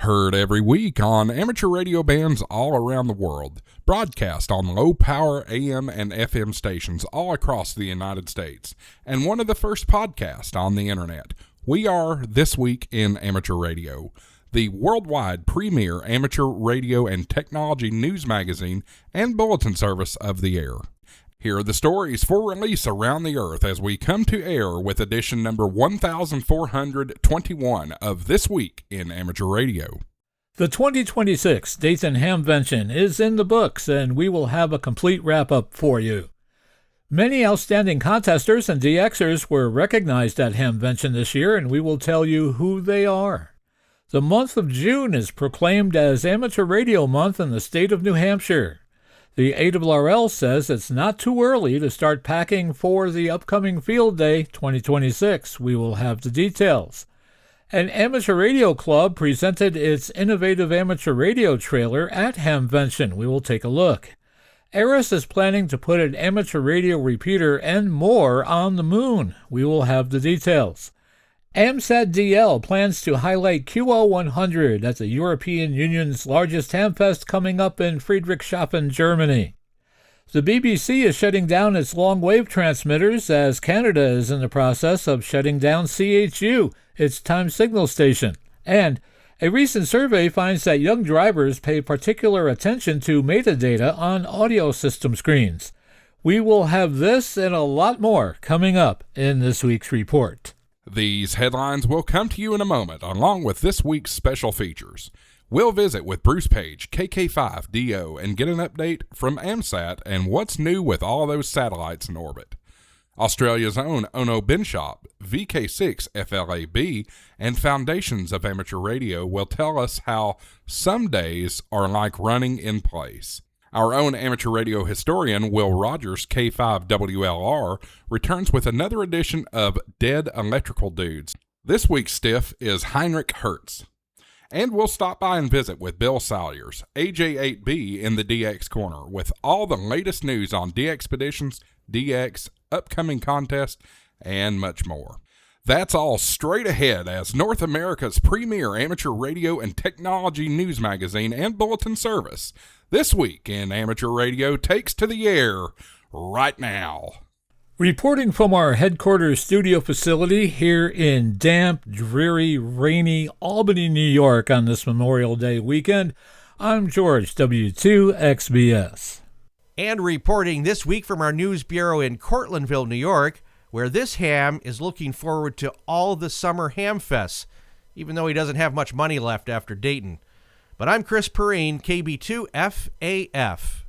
Heard every week on amateur radio bands all around the world. Broadcast on low-power AM and FM stations all across the United States. And one of the first podcasts on the internet. We are This Week in Amateur Radio, the worldwide premier amateur radio and technology news magazine and bulletin service of the air. Here are the stories for release around the earth as we come to air with edition number 1421 of This Week in Amateur Radio. The 2026 Dayton Hamvention is in the books, and we will have a complete wrap-up for you. Many outstanding contesters and DXers were recognized at Hamvention this year, and we will tell you who they are. The month of June is proclaimed as Amateur Radio Month in the state of New Hampshire. The ARRL says it's not too early to start packing for the upcoming Field Day 2026. We will have the details. An amateur radio club presented its innovative amateur radio trailer at Hamvention. We will take a look. Eris is planning to put an amateur radio repeater and more on the moon. We will have the details. AMSAT-DL plans to highlight QO100 at the European Union's largest hamfest coming up in Friedrichshafen, Germany. The BBC is shutting down its long-wave transmitters as Canada is in the process of shutting down CHU, its time signal station. And a recent survey finds that young drivers pay particular attention to metadata on audio system screens. We will have this and a lot more coming up in this week's report. These headlines will come to you in a moment, along with this week's special features. We'll visit with Bruce Page, KK5DO, and get an update from AMSAT and what's new with all those satellites in orbit. Australia's own Ono Binshop, VK6 FLAB, and Foundations of Amateur Radio will tell us how some days are like running in place. Our own amateur radio historian, Will Rogers, K5WLR, returns with another edition of Dead Electrical Dudes. This week's stiff is Heinrich Hertz. And we'll stop by and visit with Bill Salyers, AJ8B in the DX Corner, with all the latest news on DXpeditions, DX, upcoming contests, and much more. That's all straight ahead as North America's premier amateur radio and technology news magazine and bulletin service. This Week in Amateur Radio takes to the air right now. Reporting from our headquarters studio facility here in damp, dreary, rainy Albany, New York on this Memorial Day weekend, I'm George, W2XBS. And reporting this week from our news bureau in Cortlandville, New York, where this ham is looking forward to all the summer ham fests, even though he doesn't have much money left after Dayton. But I'm Chris Perrine, KB2FAF.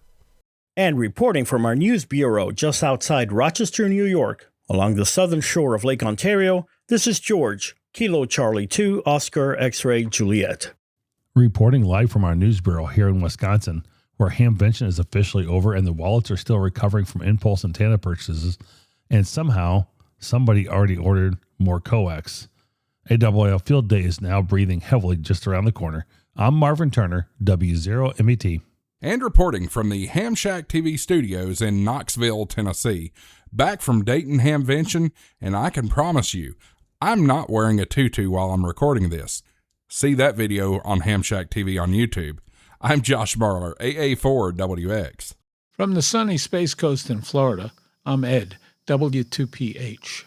And reporting from our news bureau just outside Rochester, New York, along the southern shore of Lake Ontario, this is George, Kilo Charlie 2, Oscar X-Ray Juliet. Reporting live from our news bureau here in Wisconsin, where Hamvention is officially over and the wallets are still recovering from impulse antenna purchases, and somehow somebody already ordered more coax. AWL Field Day is now breathing heavily just around the corner. I'm Marvin Turner, W0MET. And reporting from the Ham Shack TV studios in Knoxville, Tennessee, back from Dayton Hamvention, and I can promise you, I'm not wearing a tutu while I'm recording this. See that video on Ham Shack TV on YouTube. I'm Josh Marler, AA4WX. From the sunny Space Coast in Florida, I'm Ed, W2PH.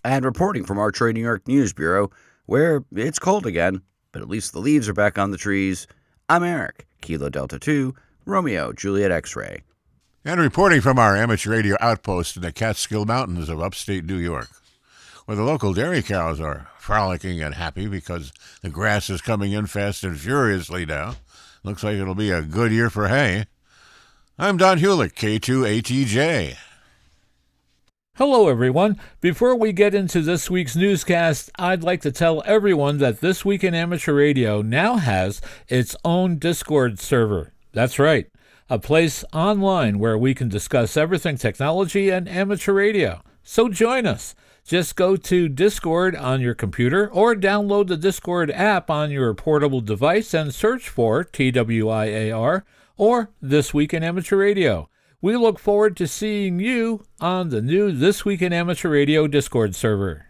And reporting from our Trade New York News Bureau, where it's cold again, but at least the leaves are back on the trees, I'm Eric, Kilo Delta 2, Romeo Juliet X-Ray. And reporting from our amateur radio outpost in the Catskill Mountains of upstate New York, where the local dairy cows are frolicking and happy because the grass is coming in fast and furiously now. Looks like it'll be a good year for hay. I'm Don Hulick, K2ATJ. Hello, everyone. Before we get into this week's newscast, I'd like to tell everyone that This Week in Amateur Radio now has its own Discord server. That's right, a place online where we can discuss everything technology and amateur radio. So join us. Just go to Discord on your computer or download the Discord app on your portable device and search for TWIAR or This Week in Amateur Radio. We look forward to seeing you on the new This Week in Amateur Radio Discord server.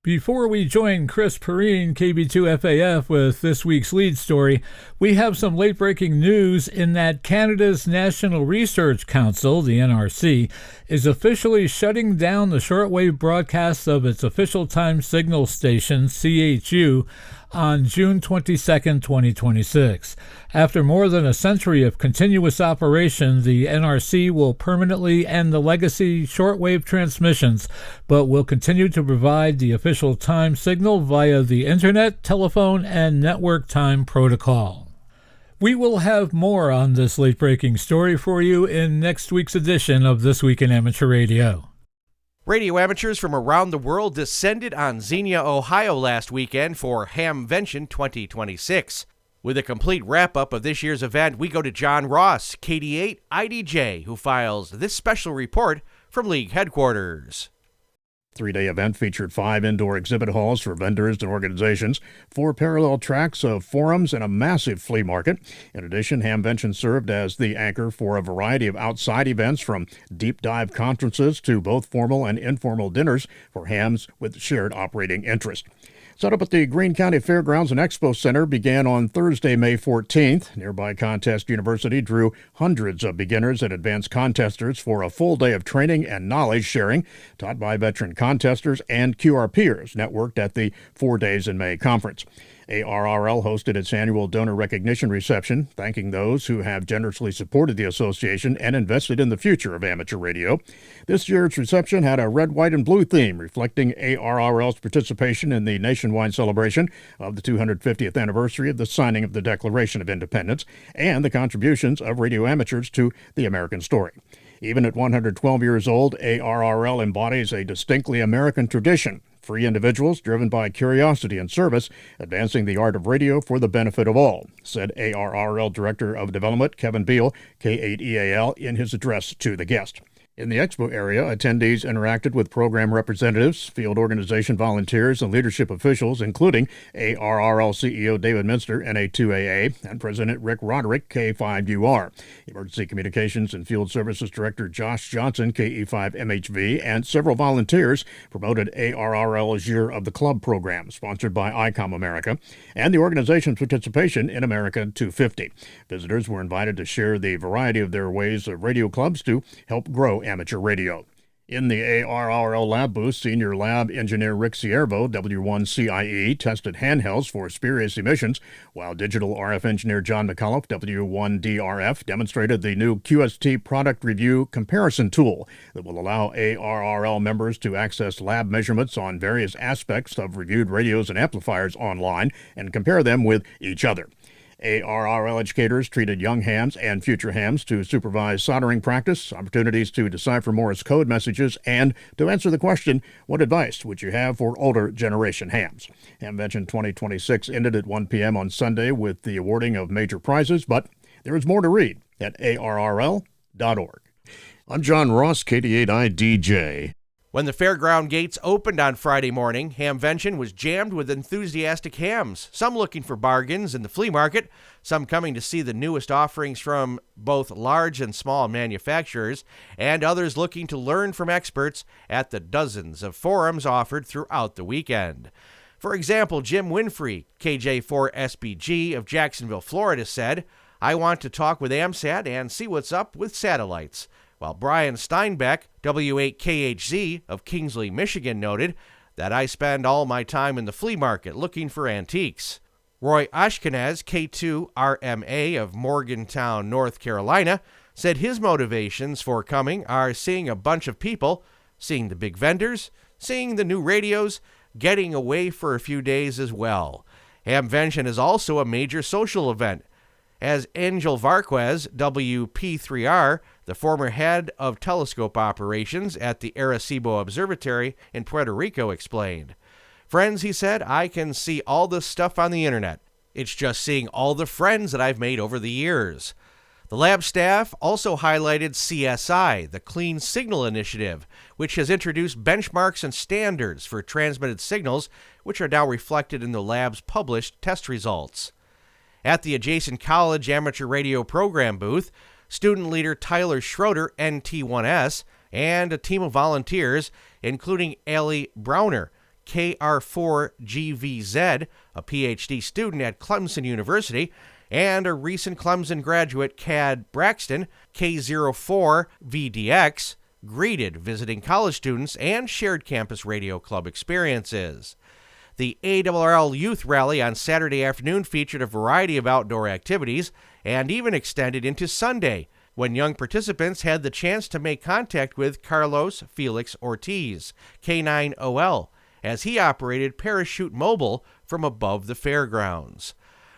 Before we join Chris Perrine, KB2FAF, with this week's lead story, we have some late-breaking news in that Canada's National Research Council, the NRC, is officially shutting down the shortwave broadcasts of its official time signal station, CHU, on June 22, 2026. After more than a century of continuous operation, the NRC will permanently end the legacy shortwave transmissions, but will continue to provide the official time signal via the Internet, telephone, and network time protocol. We will have more on this late-breaking story for you in next week's edition of This Week in Amateur Radio. Radio amateurs from around the world descended on Xenia, Ohio last weekend for Hamvention 2026. With a complete wrap-up of this year's event, we go to John Ross, KD8 IDJ, who files this special report from League headquarters. Three-day event featured 5 indoor exhibit halls for vendors and organizations, 4 parallel tracks of forums, and a massive flea market. In addition, Hamvention served as the anchor for a variety of outside events, from deep dive conferences to both formal and informal dinners for hams with shared operating interest. Set up at the Greene County Fairgrounds and Expo Center began on Thursday, May 14th. Nearby Contest University drew hundreds of beginners and advanced contesters for a full day of training and knowledge sharing taught by veteran contesters and QR peers networked at the 4 Days in May conference. ARRL hosted its annual donor recognition reception, thanking those who have generously supported the association and invested in the future of amateur radio. This year's reception had a red, white, and blue theme, reflecting ARRL's participation in the nationwide celebration of the 250th anniversary of the signing of the Declaration of Independence and the contributions of radio amateurs to the American story. Even at 112 years old, ARRL embodies a distinctly American tradition. Free individuals driven by curiosity and service, advancing the art of radio for the benefit of all, said ARRL Director of Development Kevin Beal, K8EAL, in his address to the guest. In the expo area, attendees interacted with program representatives, field organization volunteers, and leadership officials, including ARRL CEO David Minster, NA2AA, and President Rick Roderick, K5UR. Emergency Communications and Field Services Director Josh Johnson, KE5MHV, and several volunteers promoted ARRL's Year of the Club program, sponsored by ICOM America, and the organization's participation in America 250. Visitors were invited to share the variety of their ways of radio clubs to help grow amateur radio. In the ARRL lab booth, Senior Lab Engineer Rick Siervo, W1CIE, tested handhelds for spurious emissions, while Digital RF Engineer John McAuliffe, W1DRF, demonstrated the new QST Product Review Comparison Tool that will allow ARRL members to access lab measurements on various aspects of reviewed radios and amplifiers online and compare them with each other. ARRL educators treated young hams and future hams to supervise soldering practice, opportunities to decipher Morse code messages, and to answer the question, what advice would you have for older generation hams? Hamvention 2026 ended at 1 p.m. on Sunday with the awarding of major prizes, but there is more to read at arrl.org. I'm John Ross, KD8IDJ. When the fairground gates opened on Friday morning, Hamvention was jammed with enthusiastic hams, some looking for bargains in the flea market, some coming to see the newest offerings from both large and small manufacturers, and others looking to learn from experts at the dozens of forums offered throughout the weekend. For example, Jim Winfrey, KJ4SBG of Jacksonville, Florida, said, "I want to talk with AMSAT and see what's up with satellites." While Brian Steinbeck, W8KHZ of Kingsley, Michigan, noted that I spend all my time in the flea market looking for antiques. Roy Ashkenaz, K2RMA of Morgantown, North Carolina, said his motivations for coming are seeing a bunch of people, seeing the big vendors, seeing the new radios, getting away for a few days as well. Hamvention is also a major social event. As Angel Varquez, WP3R, the former head of telescope operations at the Arecibo Observatory in Puerto Rico, explained. "Friends," he said, "I can see all this stuff on the internet. It's just seeing all the friends that I've made over the years." The lab staff also highlighted CSI, the Clean Signal Initiative, which has introduced benchmarks and standards for transmitted signals, which are now reflected in the lab's published test results. At the adjacent college amateur radio program booth, student leader Tyler Schroeder, NT1S, and a team of volunteers, including Allie Browner, KR4GVZ, a PhD student at Clemson University, and a recent Clemson graduate, Cad Braxton, K04VDX, greeted visiting college students and shared campus radio club experiences. The ARRL Youth Rally on Saturday afternoon featured a variety of outdoor activities and even extended into Sunday, when young participants had the chance to make contact with Carlos Felix Ortiz, K9OL, as he operated Parachute Mobile from above the fairgrounds.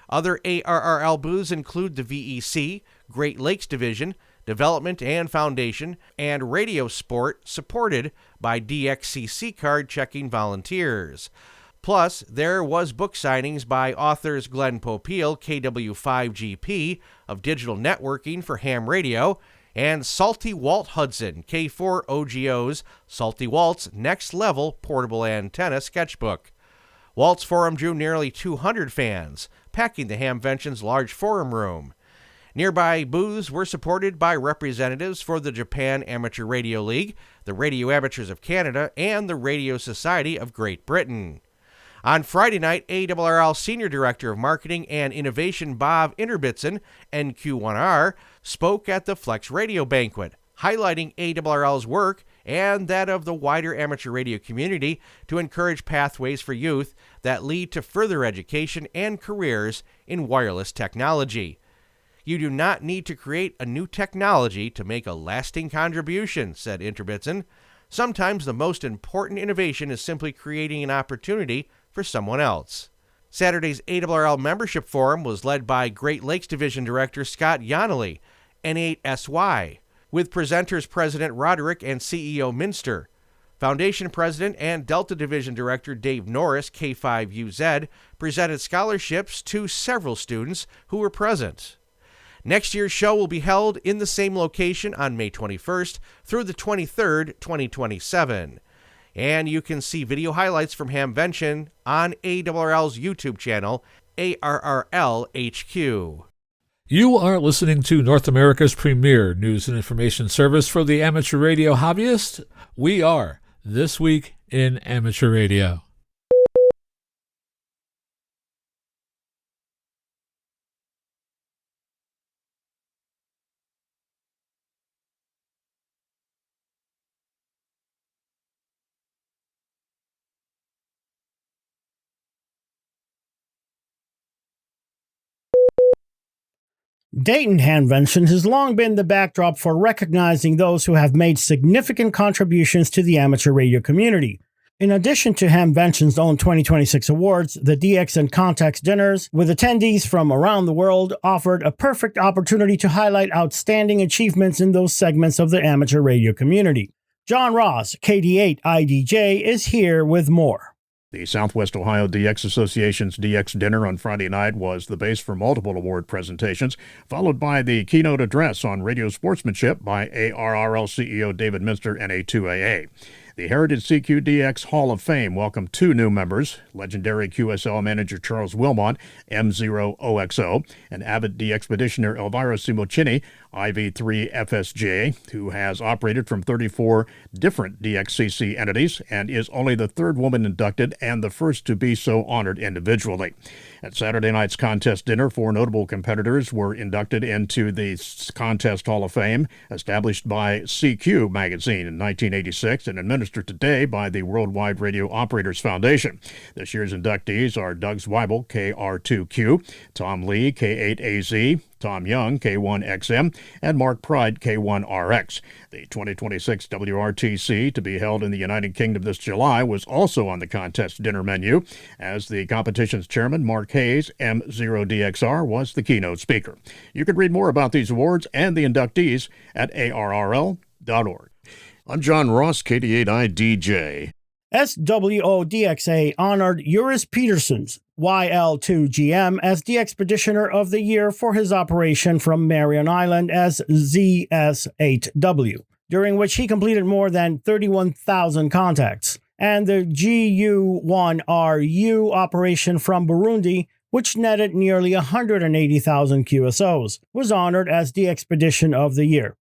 Other ARRL booths include the VEC, Great Lakes Division, Development and Foundation, and Radio Sport, supported by DXCC card-checking volunteers. Plus, there was book signings by authors Glenn Popeil, KW5GP, of Digital Networking for Ham Radio, and Salty Walt Hudson, K4OGO's Salty Walt's Next Level Portable Antenna Sketchbook. Walt's Forum drew nearly 200 fans, packing the Hamvention's large forum room. Nearby booths were supported by representatives for the Japan Amateur Radio League, the Radio Amateurs of Canada, and the Radio Society of Great Britain. On Friday night, ARRL Senior Director of Marketing and Innovation Bob Innerbitson, NQ1R, spoke at the Flex Radio Banquet, highlighting ARRL's work and that of the wider amateur radio community to encourage pathways for youth that lead to further education and careers in wireless technology. You do not need to create a new technology to make a lasting contribution, said Innerbitson. Sometimes the most important innovation is simply creating an opportunity for someone else. Saturday's ARRL Membership Forum was led by Great Lakes Division Director Scott Yonley, N8SY, with presenters President Roderick and CEO Minster. Foundation President and Delta Division Director Dave Norris, K5UZ, presented scholarships to several students who were present. Next year's show will be held in the same location on May 21st through the 23rd, 2027. And you can see video highlights from Hamvention on ARRL's YouTube channel, ARRL HQ. You are listening to North America's premier news and information service for the amateur radio hobbyist. We are This Week in Amateur Radio. Dayton Hamvention has long been the backdrop for recognizing those who have made significant contributions to the amateur radio community. In addition to Hamvention's own 2026 awards, the DX and Context dinners, with attendees from around the world, offered a perfect opportunity to highlight outstanding achievements in those segments of the amateur radio community. John Ross, KD8IDJ, is here with more. The Southwest Ohio DX Association's DX Dinner on Friday night was the base for multiple award presentations, followed by the keynote address on radio sportsmanship by ARRL CEO David Minster, NA2AA. The Heritage CQDX Hall of Fame welcomed two new members, legendary QSL manager Charles Wilmot, M0OXO, and avid DXpeditioner Elvira Simocini, IV3FSJ, who has operated from 34 different DXCC entities and is only the third woman inducted and the first to be so honored individually. At Saturday night's contest dinner, four notable competitors were inducted into the Contest Hall of Fame, established by CQ magazine in 1986 and administered today by the Worldwide Radio Operators Foundation. This year's inductees are Doug Zweibel, KR2Q, Tom Lee, K8AZ, Tom Young, K1XM, and Mark Pride, K1RX. The 2026 WRTC, to be held in the United Kingdom this July, was also on the contest dinner menu, as the competition's chairman, Mark Hayes, M0DXR, was the keynote speaker. You can read more about these awards and the inductees at arrl.org. I'm John Ross, KD8IDJ. SWODXA honored Uris Petersons, YL2GM, as the Expeditioner of the Year for his operation from Marion Island as ZS8W, during which he completed more than 31,000 contacts, and the GU1RU operation from Burundi, which netted nearly 180,000 QSOs, was honored as the Expedition of the Year.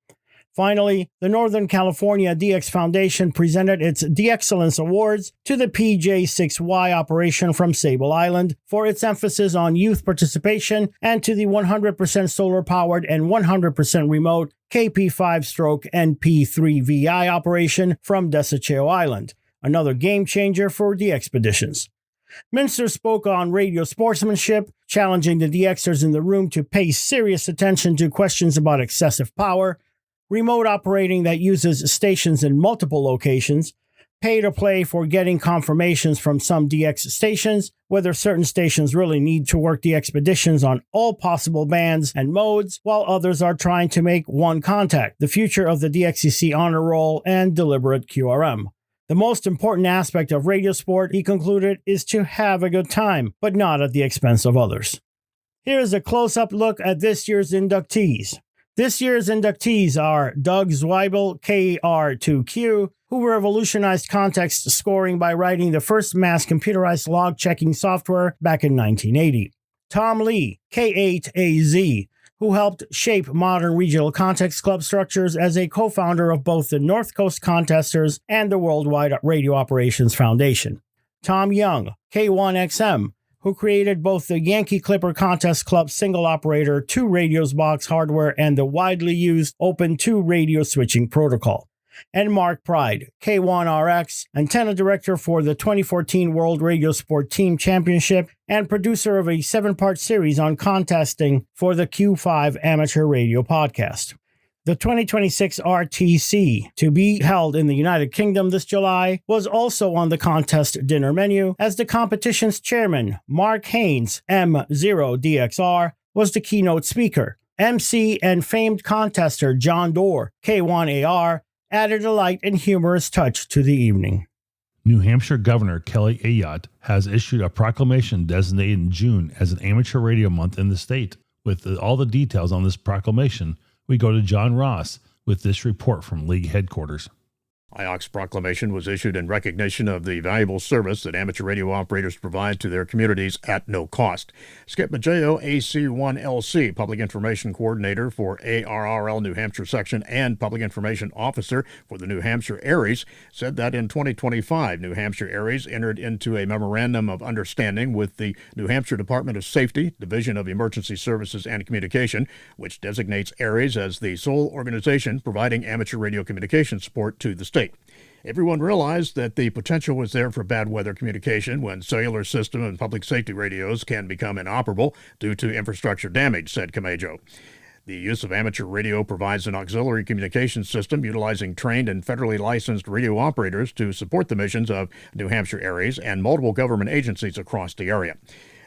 Finally, the Northern California DX Foundation presented its DXcellence Awards to the PJ6Y operation from Sable Island for its emphasis on youth participation, and to the 100% solar-powered and 100% remote KP5-stroke NP3VI operation from Desecheo Island, another game-changer for the expeditions. Minster spoke on radio sportsmanship, challenging the DXers in the room to pay serious attention to questions about excessive power, remote operating that uses stations in multiple locations, pay-to-play for getting confirmations from some DX stations, whether certain stations really need to work the expeditions on all possible bands and modes, while others are trying to make one contact, the future of the DXCC honor roll, and deliberate QRM. The most important aspect of radio sport, he concluded, is to have a good time, but not at the expense of others. Here's a close-up look at this year's inductees. This year's inductees are Doug Zweibel, KR2Q, who revolutionized context scoring by writing the first mass computerized log-checking software back in 1980. Tom Lee, K8AZ, who helped shape modern regional context club structures as a co-founder of both the North Coast Contesters and the Worldwide Radio Operations Foundation. Tom Young, K1XM, who created both the Yankee Clipper Contest Club single operator 2 radios box hardware and the widely used Open 2 radio switching protocol. And Mark Pride, K1RX, antenna director for the 2014 World Radio Sport Team Championship and producer of a 7-part series on contesting for the Q5 Amateur Radio Podcast. The 2026 RTC, to be held in the United Kingdom this July, was also on the contest dinner menu, as the competition's chairman, Mark Haynes, M0DXR, was the keynote speaker. MC and famed contester John Doerr, K1AR, added a light and humorous touch to the evening. New Hampshire Governor Kelly Ayotte has issued a proclamation designating June as an amateur radio month in the state. With all the details on this proclamation, we go to John Ross with this report from League headquarters. IOC's proclamation was issued in recognition of the valuable service that amateur radio operators provide to their communities at no cost. Skip Maggio, AC1LC, Public Information Coordinator for ARRL New Hampshire Section and Public Information Officer for the New Hampshire ARES, said that in 2025, New Hampshire ARES entered into a Memorandum of Understanding with the New Hampshire Department of Safety, Division of Emergency Services and Communication, which designates ARES as the sole organization providing amateur radio communication support to the state. Everyone realized that the potential was there for bad weather communication when cellular system and public safety radios can become inoperable due to infrastructure damage, said Camajo. The use of amateur radio provides an auxiliary communication system utilizing trained and federally licensed radio operators to support the missions of New Hampshire ARES and multiple government agencies across the area.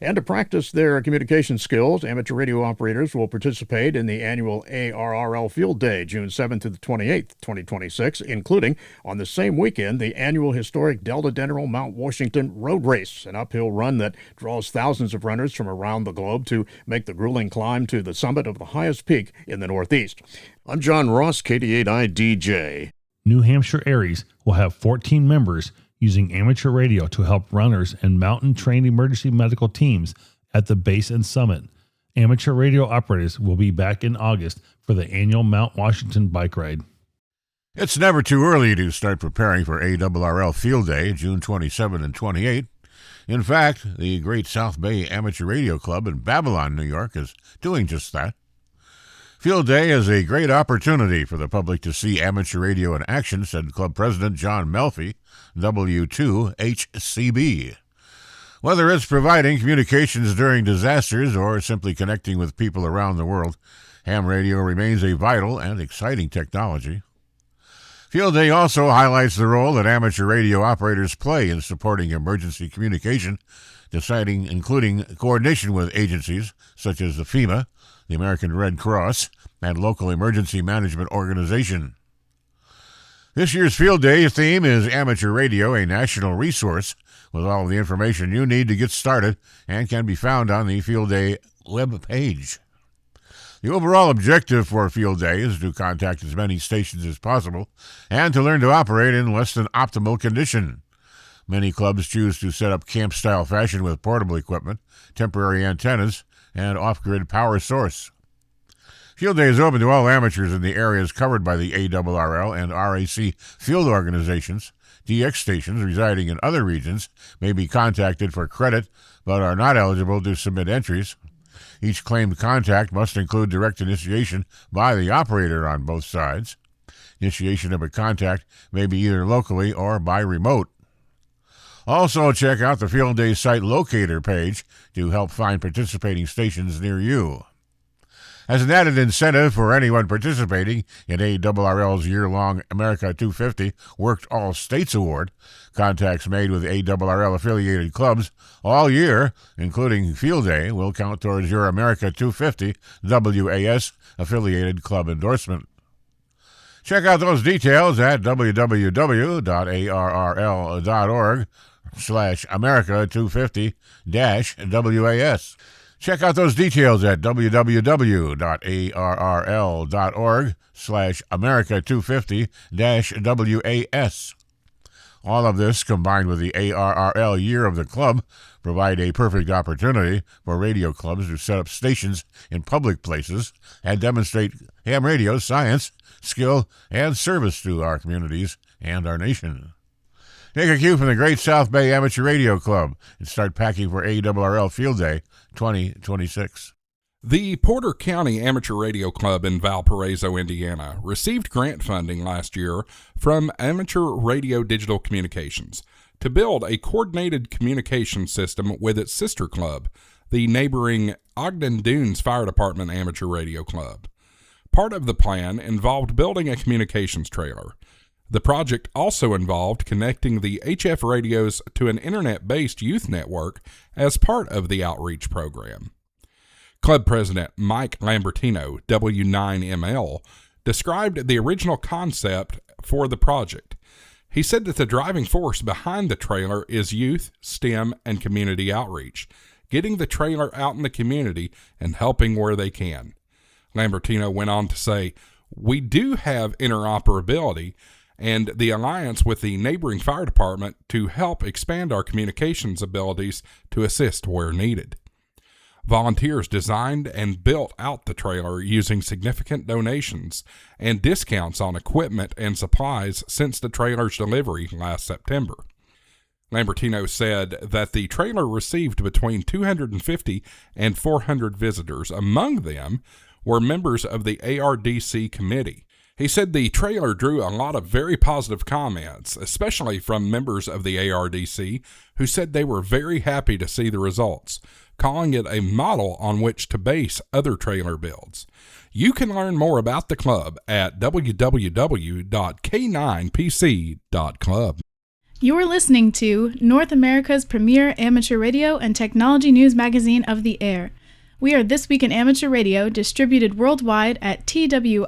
And to practice their communication skills, amateur radio operators will participate in the annual ARRL Field Day, June 7th to the 28th, 2026, including on the same weekend, the annual historic Delta General Mount Washington Road Race, an uphill run that draws thousands of runners from around the globe to make the grueling climb to the summit of the highest peak in the Northeast. I'm John Ross, KD8I-DJ. New Hampshire ARES will have 14 members using amateur radio to help runners and mountain-trained emergency medical teams at the base and summit. Amateur radio operators will be back in August for the annual Mount Washington bike ride. It's never too early to start preparing for ARRL Field Day, June 27 and 28. In fact, the Great South Bay Amateur Radio Club in Babylon, New York, is doing just that. Field Day is a great opportunity for the public to see amateur radio in action, said Club President John Melfi, W2HCB. Whether it's providing communications during disasters or simply connecting with people around the world, ham radio remains a vital and exciting technology. Field Day also highlights the role that amateur radio operators play in supporting emergency communication, including coordination with agencies such as the FEMA, the American Red Cross, and local emergency management organization. This year's Field Day theme is Amateur Radio, a national resource with all the information you need to get started and can be found on the Field Day web page. The overall objective for Field Day is to contact as many stations as possible and to learn to operate in less than optimal condition. Many clubs choose to set up camp-style fashion with portable equipment, temporary antennas, and off-grid power source. Field Day is open to all amateurs in the areas covered by the ARRL and RAC field organizations. DX stations residing in other regions may be contacted for credit but are not eligible to submit entries. Each claimed contact must include direct initiation by the operator on both sides. Initiation of a contact may be either locally or by remote. Also, check out the Field Day site locator page to help find participating stations near you. As an added incentive for anyone participating in ARRL's year-long America 250 Worked All States Award, contacts made with ARRL-affiliated clubs all year, including Field Day, will count towards your America 250 WAS affiliated club endorsement. Check out those details at www.arrl.org/America250-WAS. Check out those details at www.arrl.org/America250-WAS. All of this, combined with the ARRL Year of the Club, provide a perfect opportunity for radio clubs to set up stations in public places and demonstrate ham radio's science, skill, and service to our communities and our nation. Take a cue from the Great South Bay Amateur Radio Club and start packing for ARRL Field Day 2026. The Porter County Amateur Radio Club in Valparaiso, Indiana, received grant funding last year from Amateur Radio Digital Communications to build a coordinated communication system with its sister club, the neighboring Ogden Dunes Fire Department Amateur Radio Club. Part of the plan involved building a communications trailer. The project also involved connecting the HF radios to an internet-based youth network as part of the outreach program. Club President Mike Lambertino, W9ML, described the original concept for the project. He said that the driving force behind the trailer is youth, STEM, and community outreach, getting the trailer out in the community and helping where they can. Lambertino went on to say, "We do have interoperability and the alliance with the neighboring fire department to help expand our communications abilities to assist where needed." Volunteers designed and built out the trailer using significant donations and discounts on equipment and supplies since the trailer's delivery last September. Lambertino said that the trailer received between 250 and 400 visitors. Among them were members of the ARDC committee. He said the trailer drew a lot of very positive comments, especially from members of the ARDC, who said they were very happy to see the results, calling it a model on which to base other trailer builds. You can learn more about the club at www.k9pc.club. You're listening to North America's premier amateur radio and technology news magazine of the air. We are This Week in Amateur Radio, distributed worldwide at twiar.net.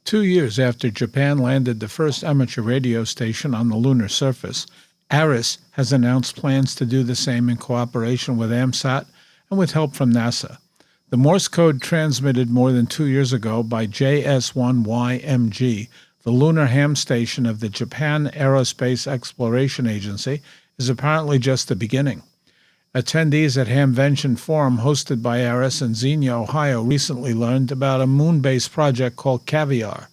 Two years after Japan landed the first amateur radio station on the lunar surface, ARIS has announced plans to do the same in cooperation with AMSAT and with help from NASA. The Morse code transmitted more than 2 years ago by JS1YMG, the lunar ham station of the Japan Aerospace Exploration Agency, is apparently just the beginning. Attendees at Hamvention Forum hosted by ARIS in Xenia, Ohio, recently learned about a moon-based project called Caviar.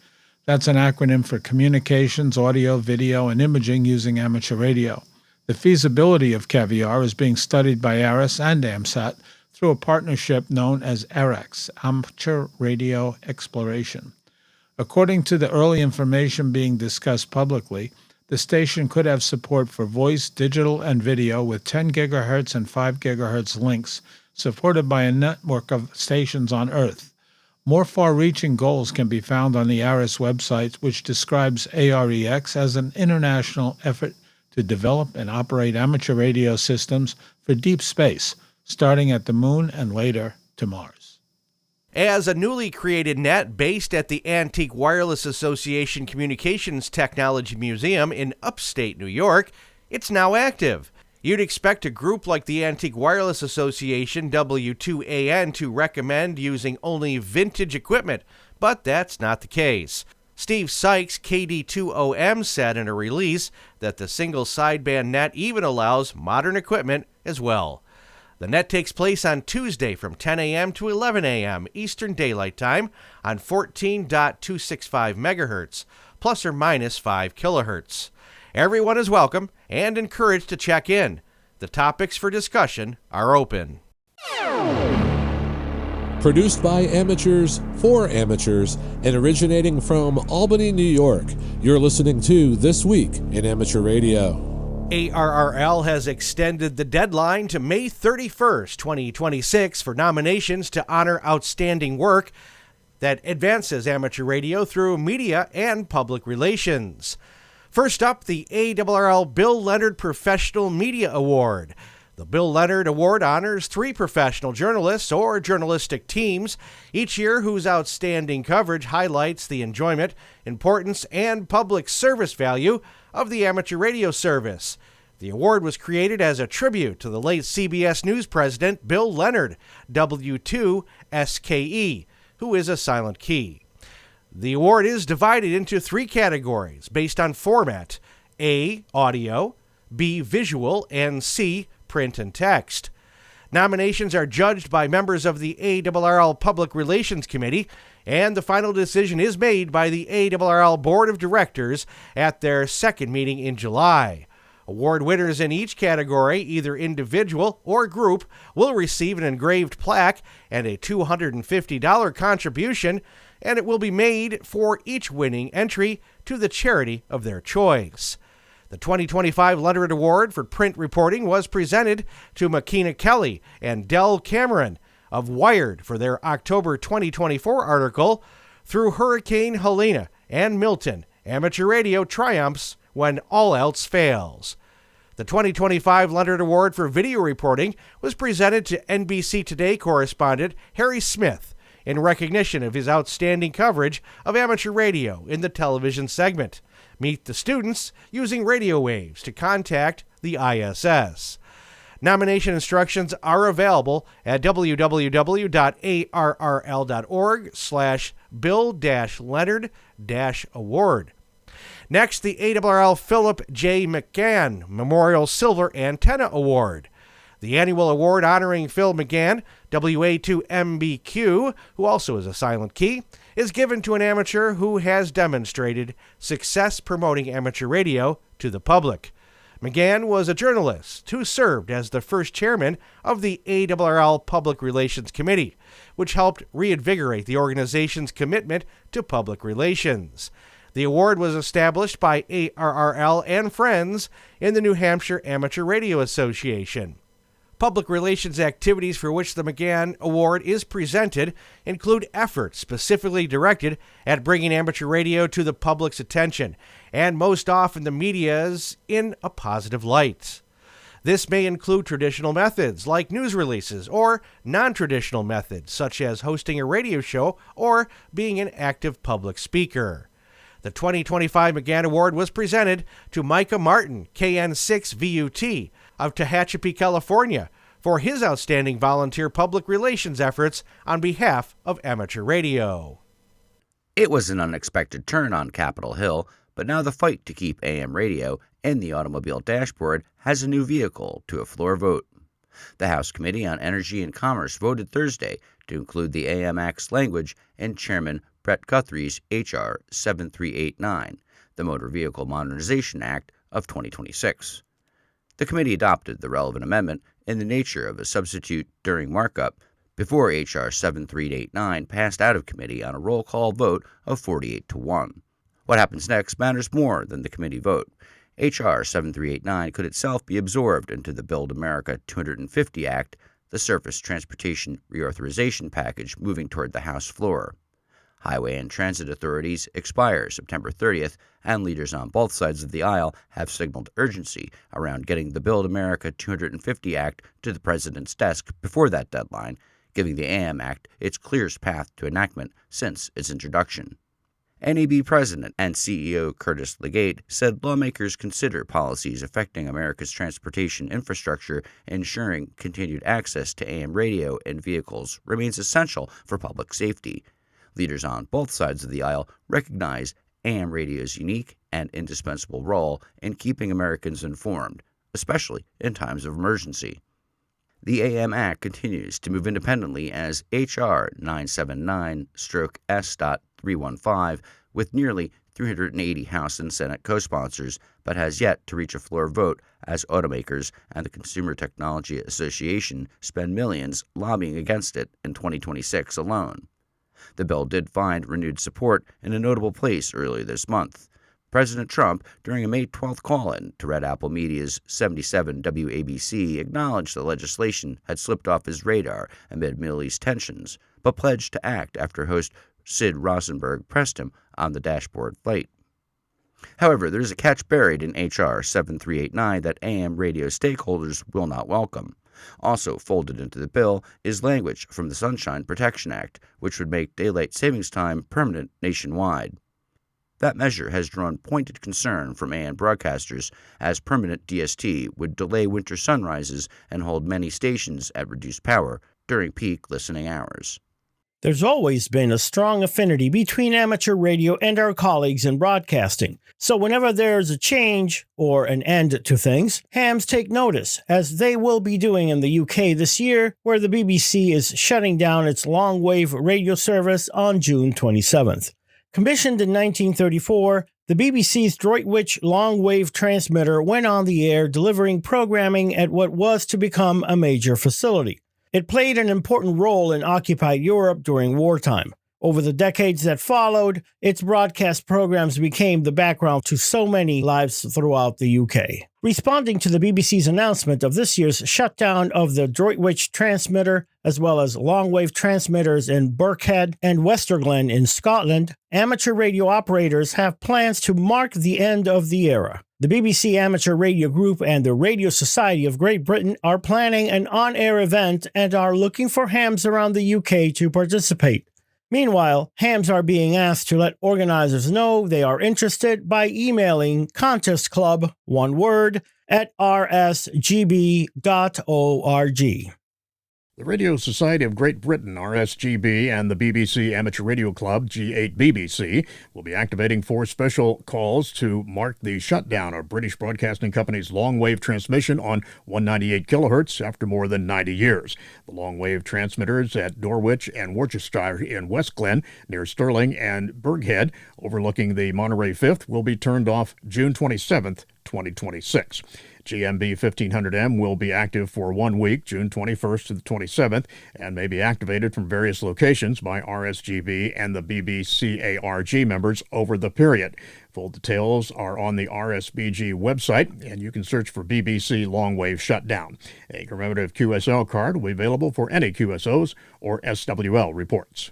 That's an acronym for Communications, Audio, Video, and Imaging Using Amateur Radio. The feasibility of Caviar is being studied by ARIS and AMSAT through a partnership known as AREX, Amateur Radio Exploration. According to the early information being discussed publicly, the station could have support for voice, digital, and video with 10 GHz and 5 GHz links, supported by a network of stations on Earth. More far-reaching goals can be found on the ARIS website, which describes AREX as an international effort to develop and operate amateur radio systems for deep space, starting at the Moon and later to Mars. As a newly created net based at the Antique Wireless Association Communications Technology Museum in upstate New York, it's now active. You'd expect a group like the Antique Wireless Association, W2AN, to recommend using only vintage equipment, but that's not the case. Steve Sykes, KD2OM, said in a release that the single sideband net even allows modern equipment as well. The net takes place on Tuesday from 10 a.m. to 11 a.m. Eastern Daylight Time on 14.265 megahertz, plus or minus 5 kilohertz. Everyone is welcome and encouraged to check in. The topics for discussion are open. Produced by amateurs for amateurs and originating from Albany, New York, you're listening to This Week in Amateur Radio. ARRL has extended the deadline to May 31st, 2026 for nominations to honor outstanding work that advances amateur radio through media and public relations. First up, the ARRL Bill Leonard Professional Media Award. The Bill Leonard Award honors 3 professional journalists or journalistic teams each year whose outstanding coverage highlights the enjoyment, importance, and public service value of the amateur radio service. The award was created as a tribute to the late CBS News president Bill Leonard, W2SKE, who is a silent key. The award is divided into 3 categories based on format: A, audio, B, visual, and C, print and text. Nominations are judged by members of the ARRL Public Relations Committee, and the final decision is made by the ARRL Board of Directors at their second meeting in July. Award winners in each category, either individual or group, will receive an engraved plaque and a $250 contribution, and it will be made for each winning entry to the charity of their choice. The 2025 Leonard Award for print reporting was presented to Makina Kelly and Del Cameron of Wired for their October 2024 article, Through Hurricane Helena and Milton, Amateur Radio Triumphs When All Else Fails. The 2025 Leonard Award for video reporting was presented to NBC Today correspondent Harry Smith in recognition of his outstanding coverage of amateur radio in the television segment. Meet the students using radio waves to contact the ISS. Nomination instructions are available at www.arrl.org/bill-leonard-award. Next, the ARRL Philip J. McGann Memorial Silver Antenna Award. The annual award honoring Phil McGann, WA2MBQ, who also is a silent key, is given to an amateur who has demonstrated success promoting amateur radio to the public. McGann was a journalist who served as the first chairman of the ARRL Public Relations Committee, which helped reinvigorate the organization's commitment to public relations. The award was established by ARRL and friends in the New Hampshire Amateur Radio Association. Public relations activities for which the McGann Award is presented include efforts specifically directed at bringing amateur radio to the public's attention, and most often the media's, in a positive light. This may include traditional methods like news releases or non-traditional methods such as hosting a radio show or being an active public speaker. The 2025 McGann Award was presented to Micah Martin, KN6VUT, of Tehachapi, California, for his outstanding volunteer public relations efforts on behalf of amateur radio. It was an unexpected turn on Capitol Hill, but now the fight to keep AM radio and the automobile dashboard has a new vehicle to a floor vote. The House Committee on Energy and Commerce voted Thursday to include the AM Act's language in Chairman Brett Guthrie's H.R. 7389, the Motor Vehicle Modernization Act of 2026. The committee adopted the relevant amendment in the nature of a substitute during markup before H.R. 7389 passed out of committee on a roll call vote of 48-1. What happens next matters more than the committee vote. H.R. 7389 could itself be absorbed into the Build America 250 Act, the Surface Transportation Reauthorization Package moving toward the House floor. Highway and transit authorities expire September 30th, and leaders on both sides of the aisle have signaled urgency around getting the Build America 250 Act to the president's desk before that deadline, giving the AM Act its clearest path to enactment since its introduction. NAB President and CEO Curtis Legate said lawmakers consider policies affecting America's transportation infrastructure, ensuring continued access to AM radio in vehicles remains essential for public safety. Leaders on both sides of the aisle recognize AM radio's unique and indispensable role in keeping Americans informed, especially in times of emergency. The AM Act continues to move independently as H.R. 979/S.315 with nearly 380 House and Senate co-sponsors, but has yet to reach a floor vote as automakers and the Consumer Technology Association spend millions lobbying against it in 2026 alone. The bill did find renewed support in a notable place earlier this month. President Trump, during a May 12th call-in to Red Apple Media's 77 WABC, acknowledged the legislation had slipped off his radar amid Middle East tensions, but pledged to act after host Sid Rosenberg pressed him on the dashboard light. However, there is a catch buried in H.R. 7389 that AM radio stakeholders will not welcome. Also folded into the bill is language from the Sunshine Protection Act, which would make daylight savings time permanent nationwide. That measure has drawn pointed concern from AM broadcasters, as permanent DST would delay winter sunrises and hold many stations at reduced power during peak listening hours. There's always been a strong affinity between amateur radio and our colleagues in broadcasting. So whenever there's a change or an end to things, hams take notice, as they will be doing in the UK this year, where the BBC is shutting down its long-wave radio service on June 27th. Commissioned in 1934, the BBC's Droitwich long-wave transmitter went on the air delivering programming at what was to become a major facility. It played an important role in occupied Europe during wartime. Over the decades that followed, its broadcast programs became the background to so many lives throughout the UK. Responding to the BBC's announcement of this year's shutdown of the Droitwich transmitter, as well as long-wave transmitters in Birkhead and Westerglen in Scotland, amateur radio operators have plans to mark the end of the era. The BBC Amateur Radio Group and the Radio Society of Great Britain are planning an on-air event and are looking for hams around the UK to participate. Meanwhile, hams are being asked to let organizers know they are interested by emailing contestclub, one word, at rsgb.org. The Radio Society of Great Britain, RSGB, and the BBC Amateur Radio Club, G8BBC, will be activating 4 special calls to mark the shutdown of British Broadcasting Company's long-wave transmission on 198 kHz after more than 90 years. The long-wave transmitters at Norwich and Worcestershire in West Glen, near Stirling and Birkhead, overlooking the Monterey 5th, will be turned off June 27th, 2026. GMB 1500M will be active for 1 week, June 21st to the 27th, and may be activated from various locations by RSGB and the BBCARG members over the period. Full details are on the RSBG website, and you can search for BBC Long Wave Shutdown. A commemorative QSL card will be available for any QSOs or SWL reports.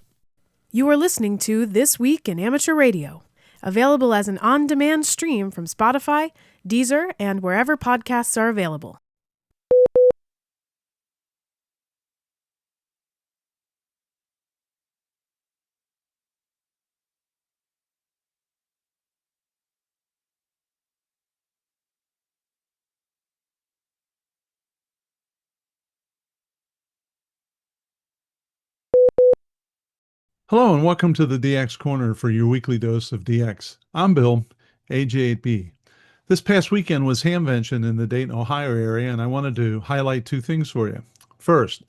You are listening to This Week in Amateur Radio, available as an on-demand stream from Spotify, Deezer, and wherever podcasts are available. Hello and welcome to the DX Corner for your weekly dose of DX. I'm Bill, AJ8B. This past weekend was Hamvention in the Dayton, Ohio area, and I wanted to highlight 2 things for you. First,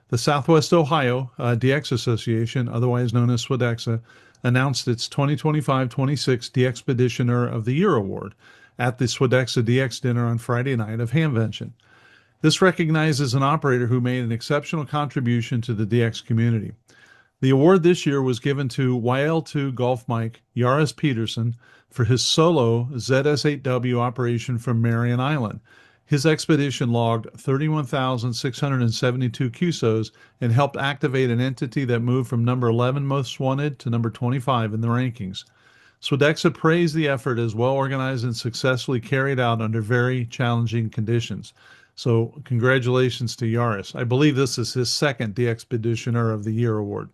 the Southwest Ohio DX Association, otherwise known as SWDEXA, announced its 2025-26 DXpeditioner of the Year award at the SWDEXA DX dinner on Friday night of Hamvention. This recognizes an operator who made an exceptional contribution to the DX community. The award this year was given to YL2 Golf Mike Yaris Peterson for his solo ZS8W operation from Marion Island. His expedition logged 31,672 QSOs and helped activate an entity that moved from number 11 most wanted to number 25 in the rankings. SWDEXA praised the effort as well organized and successfully carried out under very challenging conditions. So congratulations to Yaris. I believe this is his second DXpeditioner of the Year award.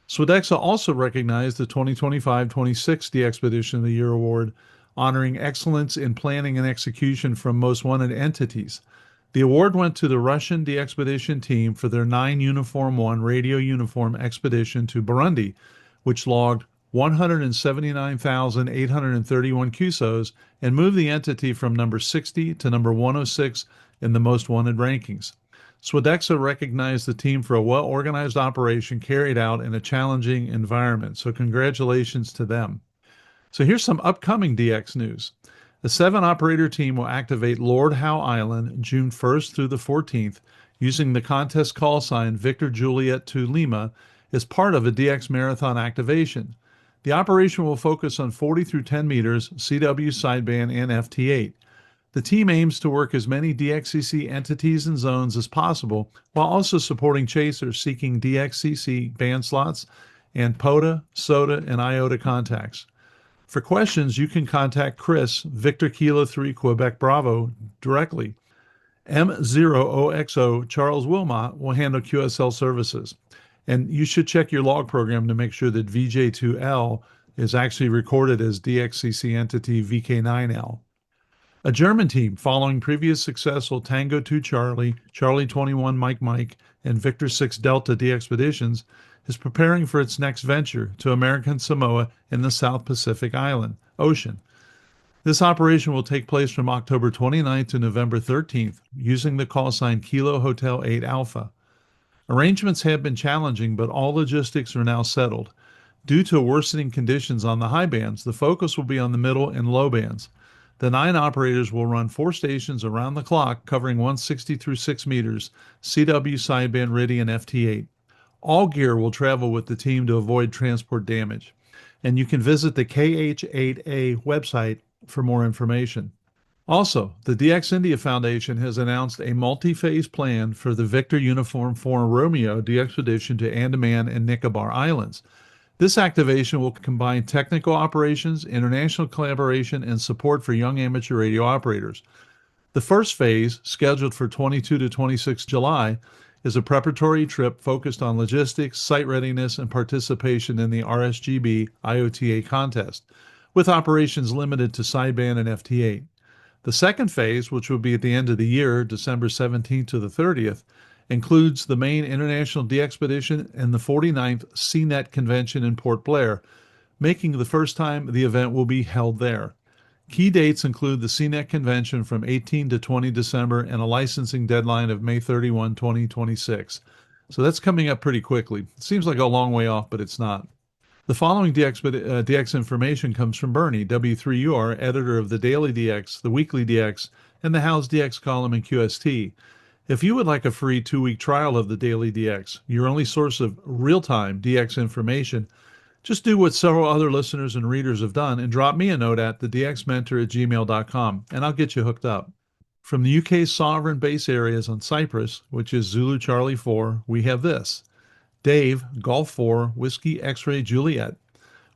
Swedexa also recognized the 2025-26 DXpedition of the Year Award, honoring excellence in planning and execution from most wanted entities. The award went to the Russian DXpedition team for their 9 Uniform 1 radio uniform expedition to Burundi, which logged 179,831 QSOs and moved the entity from number 60 to number 106 in the most wanted rankings. Swedexa recognized the team for a well-organized operation carried out in a challenging environment, so congratulations to them. So here's some upcoming DX news. The 7-operator team will activate Lord Howe Island June 1st through the 14th using the contest call sign Victor Juliet to Lima as part of a DX Marathon activation. The operation will focus on 40 through 10 meters, CW sideband, and FT8. The team aims to work as many DXCC entities and zones as possible while also supporting chasers seeking DXCC band slots and POTA, SOTA, and IOTA contacts. For questions, you can contact Chris, Victor Kilo 3 Quebec Bravo, directly. M0OXO Charles Wilmot will handle QSL services. And you should check your log program to make sure that VJ2L is actually recorded as DXCC entity VK9L. A German team, following previous successful Tango 2 Charlie, Charlie 21 Mike, and Victor 6 Delta DXpeditions, is preparing for its next venture to American Samoa in the South Pacific Ocean. This operation will take place from October 29th to November 13th, using the call sign Kilo Hotel 8 Alpha. Arrangements have been challenging, but all logistics are now settled. Due to worsening conditions on the high bands, the focus will be on the middle and low bands. The 9 operators will run 4 stations around the clock, covering 160 through 6 meters, CW sideband RTBR and FT8. All gear will travel with the team to avoid transport damage. And you can visit the KH8A website for more information. Also, the DX India Foundation has announced a multi-phase plan for the Victor Uniform 4 Romeo DXpedition to Andaman and Nicobar Islands. This activation will combine technical operations, international collaboration, and support for young amateur radio operators. The first phase, scheduled for 22 to 26 July, is a preparatory trip focused on logistics, site readiness, and participation in the RSGB IOTA contest, with operations limited to sideband and FT8. The second phase, which will be at the end of the year, December 17th to the 30th, includes the main International DXpedition and the 49th CNET Convention in Port Blair, making the first time the event will be held there. Key dates include the CNET Convention from 18 to 20 December and a licensing deadline of May 31, 2026. So that's coming up pretty quickly. It seems like a long way off, but it's not. The following DX information comes from Bernie, W3UR, editor of the Daily DX, the Weekly DX, and the How's DX column in QST. If you would like a free 2-week trial of the Daily DX, your only source of real-time DX information, just do what several other listeners and readers have done and drop me a note at thedxmentor@gmail.com, and I'll get you hooked up. From the UK's sovereign base areas on Cyprus, which is Zulu Charlie 4, we have this. Dave, Golf 4, Whiskey X-Ray Juliet,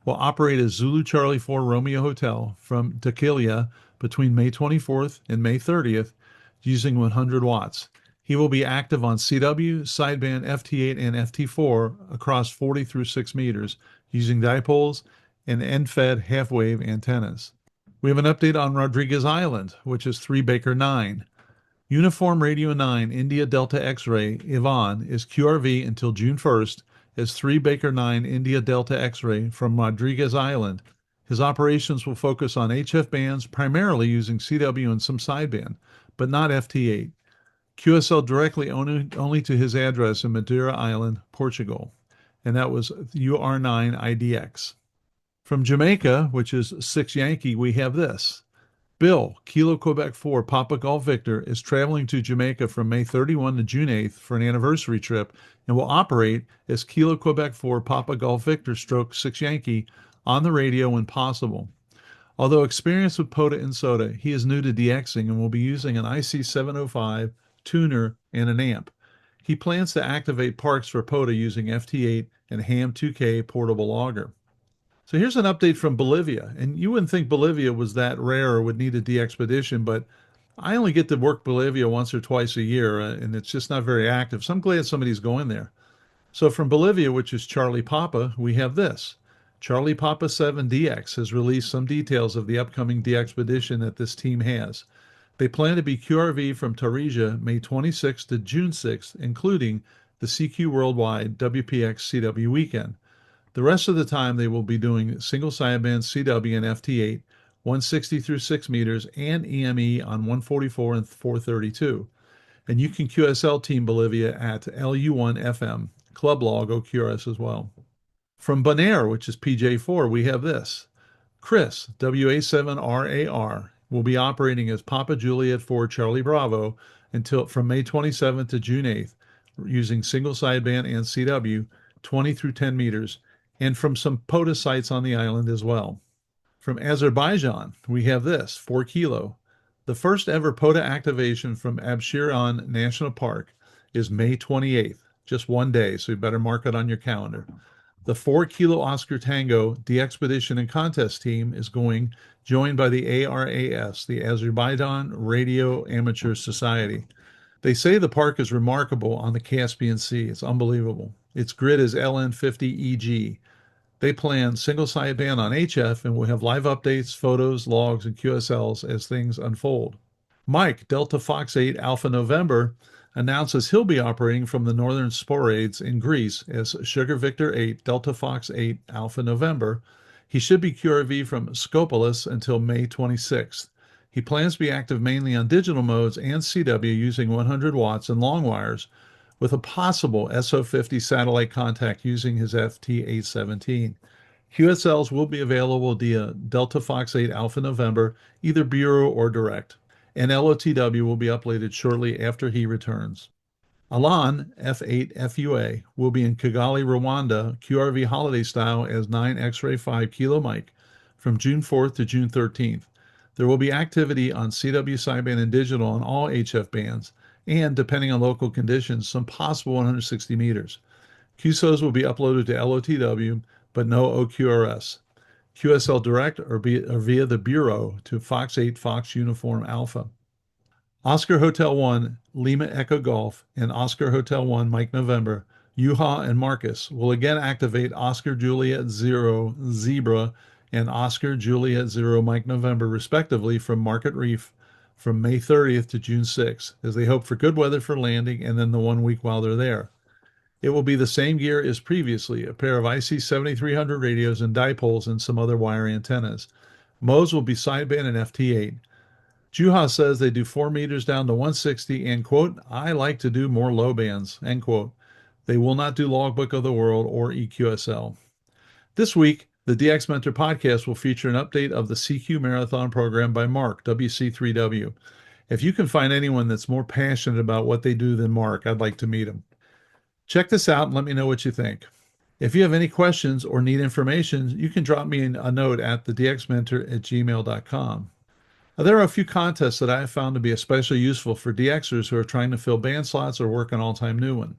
will operate as Zulu Charlie 4 Romeo Hotel from Dakilia between May 24th and May 30th using 100 watts. He will be active on CW, sideband, FT8, and FT4 across 40 through 6 meters using dipoles and end-fed half-wave antennas. We have an update on Rodriguez Island, which is 3 Baker 9. Uniform Radio 9 India Delta X-Ray Ivan is QRV until June 1st as 3 Baker 9 India Delta X-Ray from Rodriguez Island. His operations will focus on HF bands, primarily using CW and some sideband, but not FT8. QSL directly only to his address in Madeira Island, Portugal. And that was UR9 IDX. From Jamaica, which is 6 Yankee, we have this. Bill, Kilo Quebec 4 Papa Golf Victor, is traveling to Jamaica from May 31 to June 8th for an anniversary trip and will operate as Kilo Quebec 4 Papa Golf Victor stroke 6 Yankee on the radio when possible. Although experienced with POTA and SOTA, he is new to DXing and will be using an IC705, tuner, and an amp. He plans to activate parks for POTA using FT8 and HAM2K portable logger. So here's an update from Bolivia, and you wouldn't think Bolivia was that rare or would need a DXpedition, but I only get to work Bolivia once or twice a year, and it's just not very active, so I'm glad somebody's going there. So from Bolivia, which is Charlie Papa, we have this. Charlie Papa 7 DX has released some details of the upcoming DXpedition that this team has. They plan to be QRV from Tarija May 26th to June 6th, including the CQ Worldwide WPX CW weekend. The rest of the time they will be doing single sideband CW and FT8, 160 through 6 meters, and EME on 144 and 432. And you can QSL Team Bolivia at LU1FM. Club log OQRS as well. From Bonaire, which is PJ4, we have this. Chris, WA7RAR, will be operating as Papa Juliet 4 Charlie Bravo until from May 27th to June 8th, using single sideband and CW, 20 through 10 meters, and from some POTA sites on the island as well. From Azerbaijan, we have this, 4 kilo. The first ever POTA activation from Absheron National Park is May 28th, just one day, so you better mark it on your calendar. The 4 kilo Oscar Tango DXpedition and contest team is going, joined by the ARAS, the Azerbaijan Radio Amateur Society. They say the park is remarkable on the Caspian Sea. It's unbelievable. Its grid is LN50EG. They plan single sideband on HF and will have live updates, photos, logs, and QSLs as things unfold. Mike, Delta Fox 8 Alpha November, announces he'll be operating from the Northern Sporades in Greece as Sugar Victor 8 Delta Fox 8 Alpha November. He should be QRV from Skopolis until May 26th. He plans to be active mainly on digital modes and CW using 100 watts and long wires, with a possible SO50 satellite contact using his FT817. QSLs will be available via Delta Fox 8 Alpha November, either Bureau or direct, and LOTW will be uploaded shortly after he returns. Alan, F8 FUA, will be in Kigali, Rwanda, QRV holiday style as 9 X-Ray 5 Kilo Mike from June 4th to June 13th. There will be activity on CW sideband and digital on all HF bands, and, depending on local conditions, some possible 160 meters. QSOs will be uploaded to LOTW, but no OQRS. QSL Direct or via the Bureau to Fox 8 Fox Uniform Alpha. Oscar Hotel 1, Lima Echo Golf, and Oscar Hotel 1, Mike November, Yuha and Marcus will again activate Oscar Juliet 0, Zebra, and Oscar Juliet 0, Mike November, respectively, from Market Reef from May 30th to June 6th, as they hope for good weather for landing and then the 1 week while they're there. It will be the same gear as previously, a pair of IC7300 radios and dipoles and some other wire antennas. Modes will be sideband and FT8. Juha says they do 4 meters down to 160 and, quote, I like to do more low bands, end quote. They will not do Logbook of the World or EQSL. This week, the DX Mentor podcast will feature an update of the CQ Marathon program by Mark, WC3W. If you can find anyone that's more passionate about what they do than Mark, I'd like to meet him. Check this out and let me know what you think. If you have any questions or need information, you can drop me a note at thedxmentor@gmail.com. There are a few contests that I have found to be especially useful for DXers who are trying to fill band slots or work an all-time new one.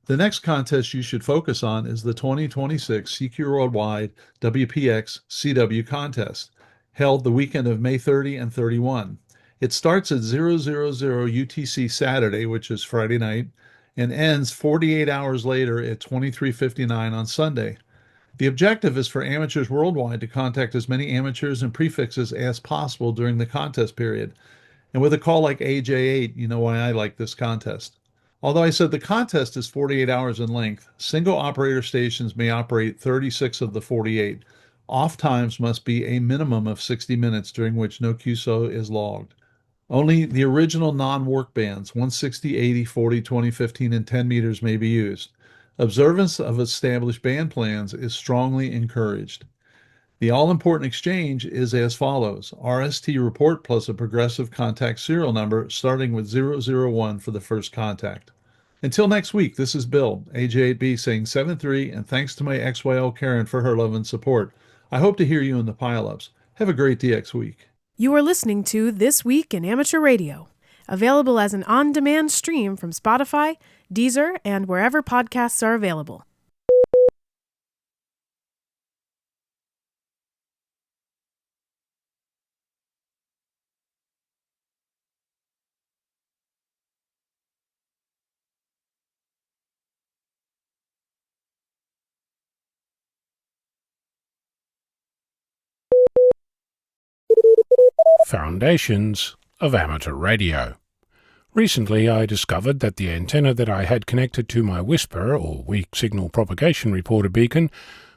The next contest you should focus on is the 2026 CQ Worldwide WPX CW contest, held the weekend of May 30 and 31. It starts at 000 UTC Saturday, which is Friday night, and ends 48 hours later at 23:59 on Sunday. The objective is for amateurs worldwide to contact as many amateurs and prefixes as possible during the contest period. And with a call like AJ8, you know why I like this contest. Although I said the contest is 48 hours in length, single operator stations may operate 36 of the 48. Off times must be a minimum of 60 minutes during which no QSO is logged. Only the original non-work bands, 160, 80, 40, 20, 15, and 10 meters may be used. Observance of established band plans is strongly encouraged. The all-important exchange is as follows. RST report plus a progressive contact serial number starting with 001 for the first contact. Until next week, this is Bill, AJ8B, saying 7-3, and thanks to my XYL Karen for her love and support. I hope to hear you in the pile-ups. Have a great DX week. You are listening to This Week in Amateur Radio, available as an on-demand stream from Spotify, Deezer, and wherever podcasts are available. Foundations of Amateur Radio. Recently I discovered that the antenna that I had connected to my Whisper, or Weak Signal Propagation Reporter beacon,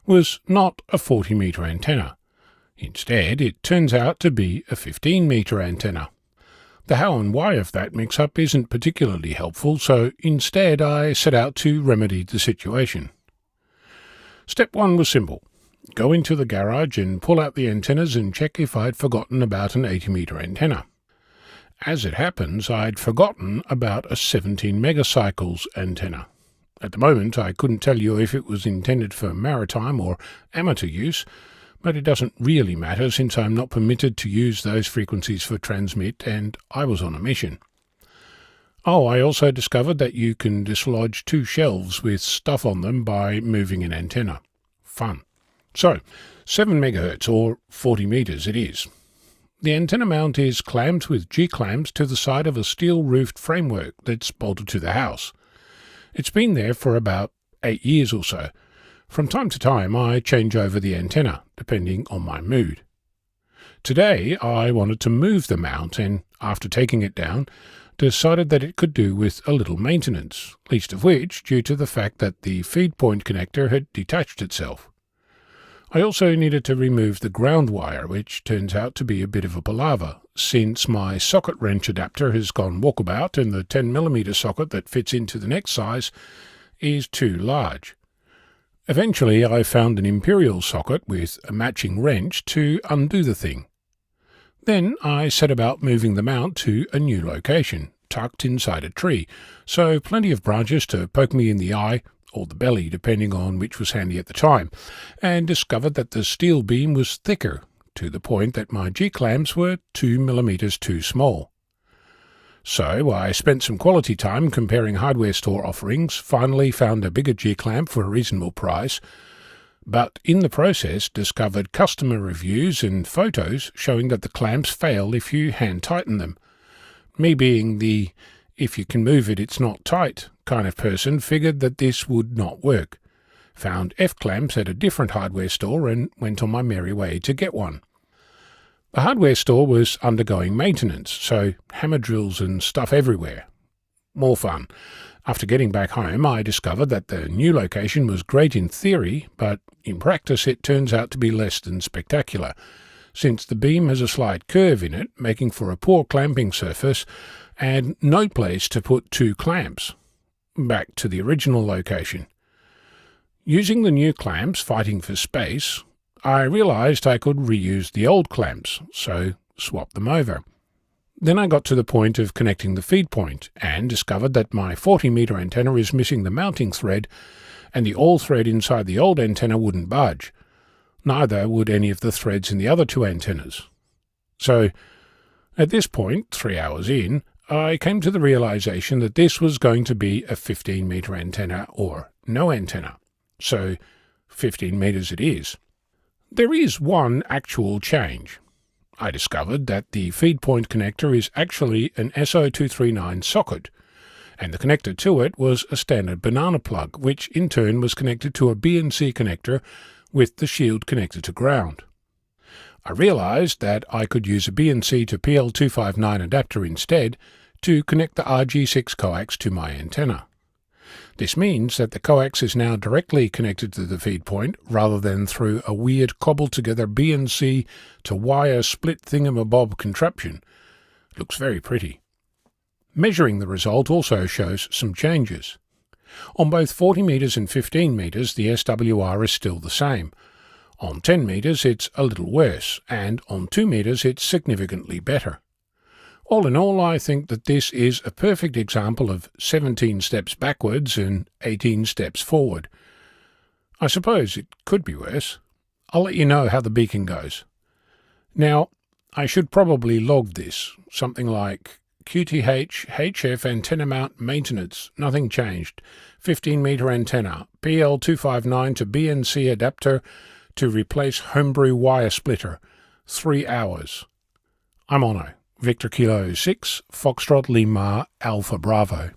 was not a 40-metre antenna. Instead, it turns out to be a 15-metre antenna. The how and why of that mix-up isn't particularly helpful, so instead I set out to remedy the situation. Step 1 was simple. Go into the garage and pull out the antennas and check if I'd forgotten about an 80-metre antenna. As it happens, I'd forgotten about a 17 megacycles antenna. At the moment, I couldn't tell you if it was intended for maritime or amateur use, but it doesn't really matter since I'm not permitted to use those frequencies for transmit, and I was on a mission. Oh, I also discovered that you can dislodge 2 shelves with stuff on them by moving an antenna. Fun. So, 7 MHz or 40 meters it is. The antenna mount is clamped with G-clamps to the side of a steel-roofed framework that's bolted to the house. It's been there for about 8 years or so. From time to time I change over the antenna, depending on my mood. Today I wanted to move the mount and, after taking it down, decided that it could do with a little maintenance, least of which due to the fact that the feed point connector had detached itself. I also needed to remove the ground wire, which turns out to be a bit of a palaver, since my socket wrench adapter has gone walkabout and the 10mm socket that fits into the next size is too large. Eventually I found an imperial socket with a matching wrench to undo the thing. Then I set about moving the mount to a new location, tucked inside a tree, so plenty of branches to poke me in the eye, or the belly, depending on which was handy at the time, and discovered that the steel beam was thicker, to the point that my G-clamps were 2 millimeters too small. So I spent some quality time comparing hardware store offerings, finally found a bigger G-clamp for a reasonable price, but in the process discovered customer reviews and photos showing that the clamps fail if you hand-tighten them. Me being the "if you can move it, it's not tight" kind of person figured that this would not work. Found F-clamps at a different hardware store and went on my merry way to get one. The hardware store was undergoing maintenance, so hammer drills and stuff everywhere. More fun. After getting back home, I discovered that the new location was great in theory, but in practice it turns out to be less than spectacular, since the beam has a slight curve in it, making for a poor clamping surface, and no place to put 2 clamps. Back to the original location. Using the new clamps, fighting for space, I realized I could reuse the old clamps, so swapped them over. Then I got to the point of connecting the feed point, and discovered that my 40-meter antenna is missing the mounting thread, and the all thread inside the old antenna wouldn't budge. Neither would any of the threads in the other 2 antennas. So, at this point, 3 hours in, I came to the realization that this was going to be a 15-meter antenna or no antenna. So 15 meters it is. There is one actual change. I discovered that the feed point connector is actually an SO239 socket, and the connector to it was a standard banana plug, which in turn was connected to a BNC connector with the shield connected to ground. I realized that I could use a BNC to PL259 adapter instead to connect the RG6 coax to my antenna. This means that the coax is now directly connected to the feed point rather than through a weird cobbled-together BNC to wire split thingamabob contraption. It looks very pretty. Measuring the result also shows some changes. On both 40 meters and 15 meters, the SWR is still the same. On 10 meters, it's a little worse, and on 2 meters, it's significantly better. All in all, I think that this is a perfect example of 17 steps backwards and 18 steps forward. I suppose it could be worse. I'll let you know how the beacon goes. Now, I should probably log this, something like QTH HF antenna mount maintenance, nothing changed, 15-meter antenna, PL259 to BNC adapter to replace homebrew wire splitter, 3 hours. I'm Ono. Victor Kilo 6, Foxtrot Lima, Alpha Bravo.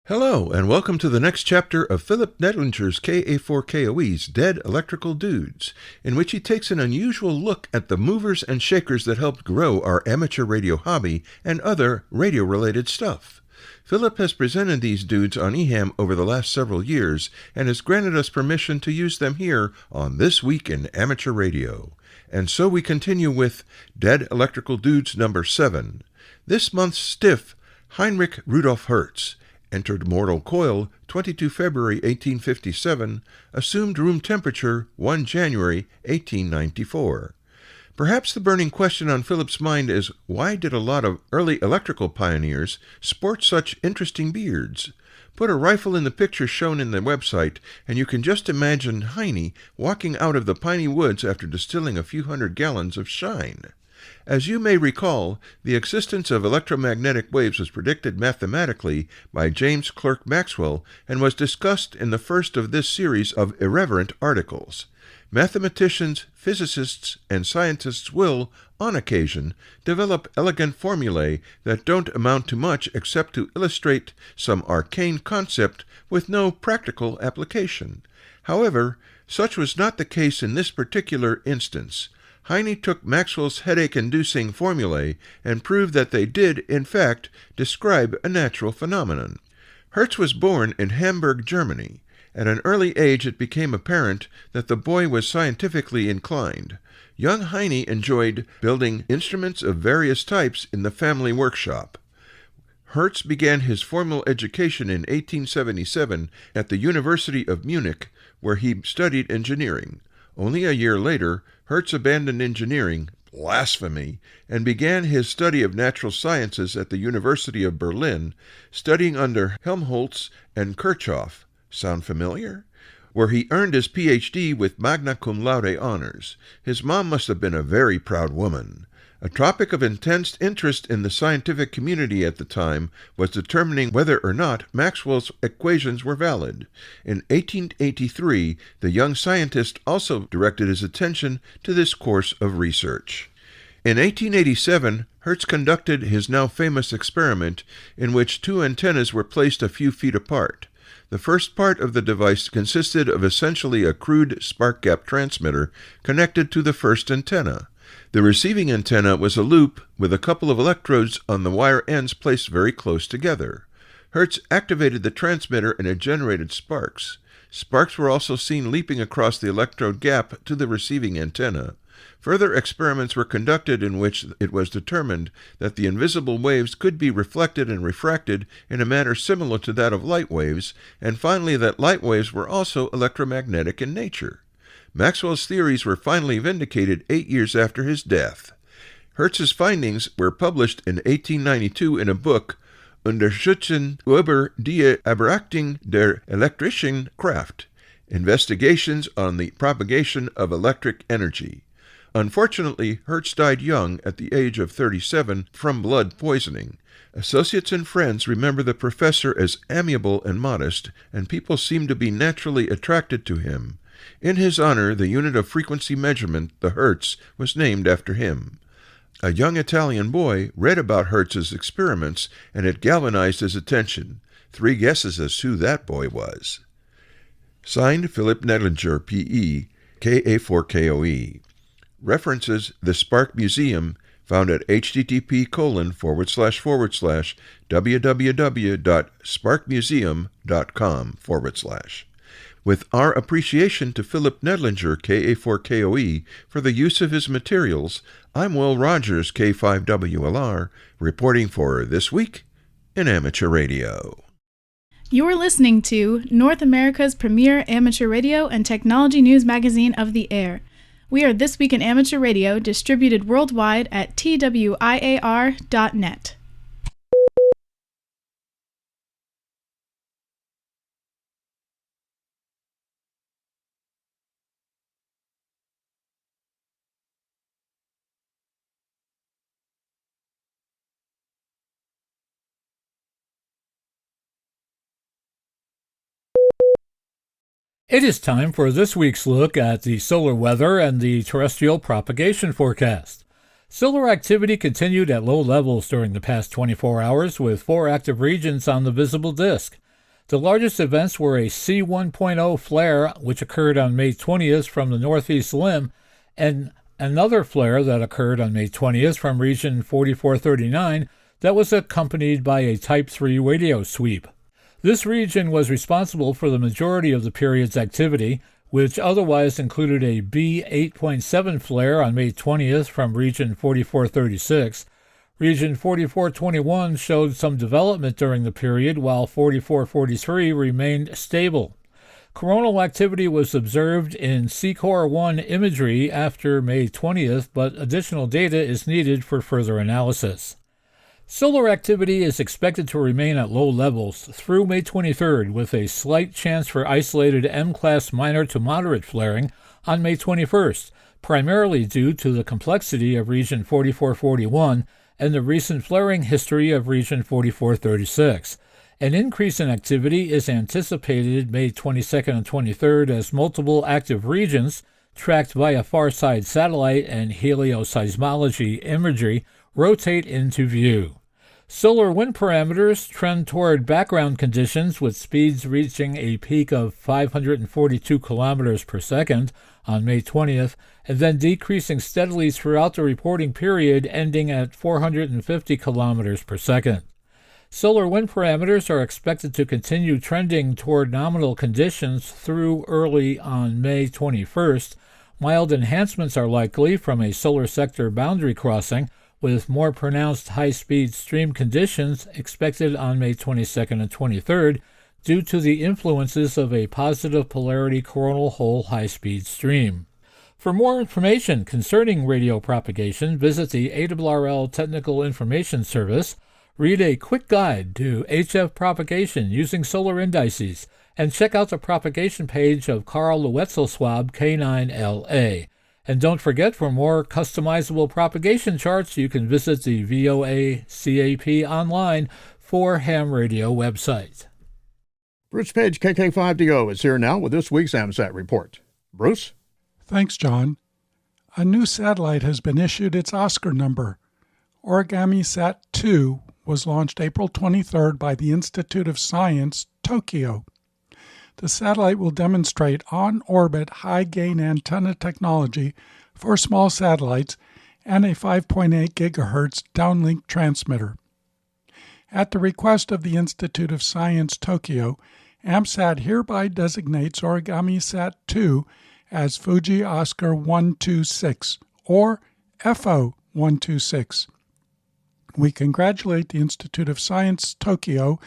Hello, and welcome to the next chapter of Philip Nedlinger's KA4KOE's Dead Electrical Dudes, in which he takes an unusual look at the movers and shakers that helped grow our amateur radio hobby and other radio-related stuff. Philip has presented these dudes on EHAM over the last several years and has granted us permission to use them here on This Week in Amateur Radio. And so we continue with Dead Electrical Dudes number 7. This month's stiff, Heinrich Rudolf Hertz, entered mortal coil 22 February 1857, assumed room temperature 1 January 1894. Perhaps the burning question on Philip's mind is, why did a lot of early electrical pioneers sport such interesting beards? Put a rifle in the picture shown in the website, and you can just imagine Heine walking out of the piney woods after distilling a few hundred gallons of shine. As you may recall, the existence of electromagnetic waves was predicted mathematically by James Clerk Maxwell and was discussed in the first of this series of irreverent articles. Mathematicians, physicists, and scientists will, on occasion, develop elegant formulae that don't amount to much except to illustrate some arcane concept with no practical application. However, such was not the case in this particular instance. Heine took Maxwell's headache-inducing formulae and proved that they did, in fact, describe a natural phenomenon. Hertz was born in Hamburg, Germany. At an early age it became apparent that the boy was scientifically inclined. Young Heine enjoyed building instruments of various types in the family workshop. Hertz began his formal education in 1877 at the University of Munich, where he studied engineering. Only a year later, Hertz abandoned engineering, blasphemy, and began his study of natural sciences at the University of Berlin, studying under Helmholtz and Kirchhoff. Sound familiar? Where he earned his Ph.D. with magna cum laude honors. His mom must have been a very proud woman. A topic of intense interest in the scientific community at the time was determining whether or not Maxwell's equations were valid. In 1883, the young scientist also directed his attention to this course of research. In 1887, Hertz conducted his now famous experiment in which two antennas were placed a few feet apart. The first part of the device consisted of essentially a crude spark gap transmitter connected to the first antenna. The receiving antenna was a loop with a couple of electrodes on the wire ends placed very close together. Hertz activated the transmitter and it generated sparks. Sparks were also seen leaping across the electrode gap to the receiving antenna. Further experiments were conducted in which it was determined that the invisible waves could be reflected and refracted in a manner similar to that of light waves, and finally that light waves were also electromagnetic in nature. Maxwell's theories were finally vindicated 8 years after his death. Hertz's findings were published in 1892 in a book, Untersuchungen über die Beobachtung der elektrischen Kraft, Investigations on the Propagation of Electric Energy. Unfortunately, Hertz died young at the age of 37 from blood poisoning. Associates and friends remember the professor as amiable and modest, and people seem to be naturally attracted to him. In his honor, the unit of frequency measurement, the Hertz, was named after him. A young Italian boy read about Hertz's experiments, and it galvanized his attention. 3 guesses as to who that boy was. Signed, Philip Nedlinger, P.E., KA4KOE. References the Spark Museum, found at http://www.sparkmuseum.com/. With our appreciation to Philip Nedlinger, KA4KOE, for the use of his materials, I'm Will Rogers, K5WLR, reporting for This Week in Amateur Radio. You're listening to North America's premier amateur radio and technology news magazine of the air. We are This Week in Amateur Radio, distributed worldwide at twiar.net. It is time for this week's look at the solar weather and the terrestrial propagation forecast. Solar activity continued at low levels during the past 24 hours with 4 active regions on the visible disk. The largest events were a C1.0 flare, which occurred on May 20th from the northeast limb, and another flare that occurred on May 20th from region 4439 that was accompanied by a Type 3 radio sweep. This region was responsible for the majority of the period's activity, which otherwise included a B8.7 flare on May 20th from region 4436. Region 4421 showed some development during the period, while 4443 remained stable. Coronal activity was observed in Secor 1 imagery after May 20th, but additional data is needed for further analysis. Solar activity is expected to remain at low levels through May 23rd, with a slight chance for isolated M-class minor to moderate flaring on May 21st, primarily due to the complexity of region 4441 and the recent flaring history of region 4436. An increase in activity is anticipated May 22nd and 23rd as multiple active regions, tracked via Farside satellite and helioseismology imagery, rotate into view. Solar wind parameters trend toward background conditions with speeds reaching a peak of 542 kilometers per second on May 20th and then decreasing steadily throughout the reporting period, ending at 450 kilometers per second. Solar wind parameters are expected to continue trending toward nominal conditions through early on May 21st. Mild enhancements are likely from a solar sector boundary crossing, with more pronounced high-speed stream conditions expected on May 22nd and 23rd due to the influences of a positive polarity coronal hole high-speed stream. For more information concerning radio propagation, visit the ARRL Technical Information Service, read a quick guide to HF propagation using solar indices, and check out the propagation page of Carl Lewetzel-Swab K9LA. And don't forget, for more customizable propagation charts, you can visit the VOA CAP Online for Ham Radio website. Bruce Page, KK5DO, is here now with this week's AMSAT report. Bruce? Thanks, John. A new satellite has been issued its Oscar number. OrigamiSat-2 was launched April 23rd by the Institute of Science, Tokyo. The satellite will demonstrate on-orbit high-gain antenna technology for small satellites and a 5.8 GHz downlink transmitter. At the request of the Institute of Science, Tokyo, AMSAT hereby designates OrigamiSat-2 as Fuji Oscar 126, or FO 126. We congratulate the Institute of Science, Tokyo,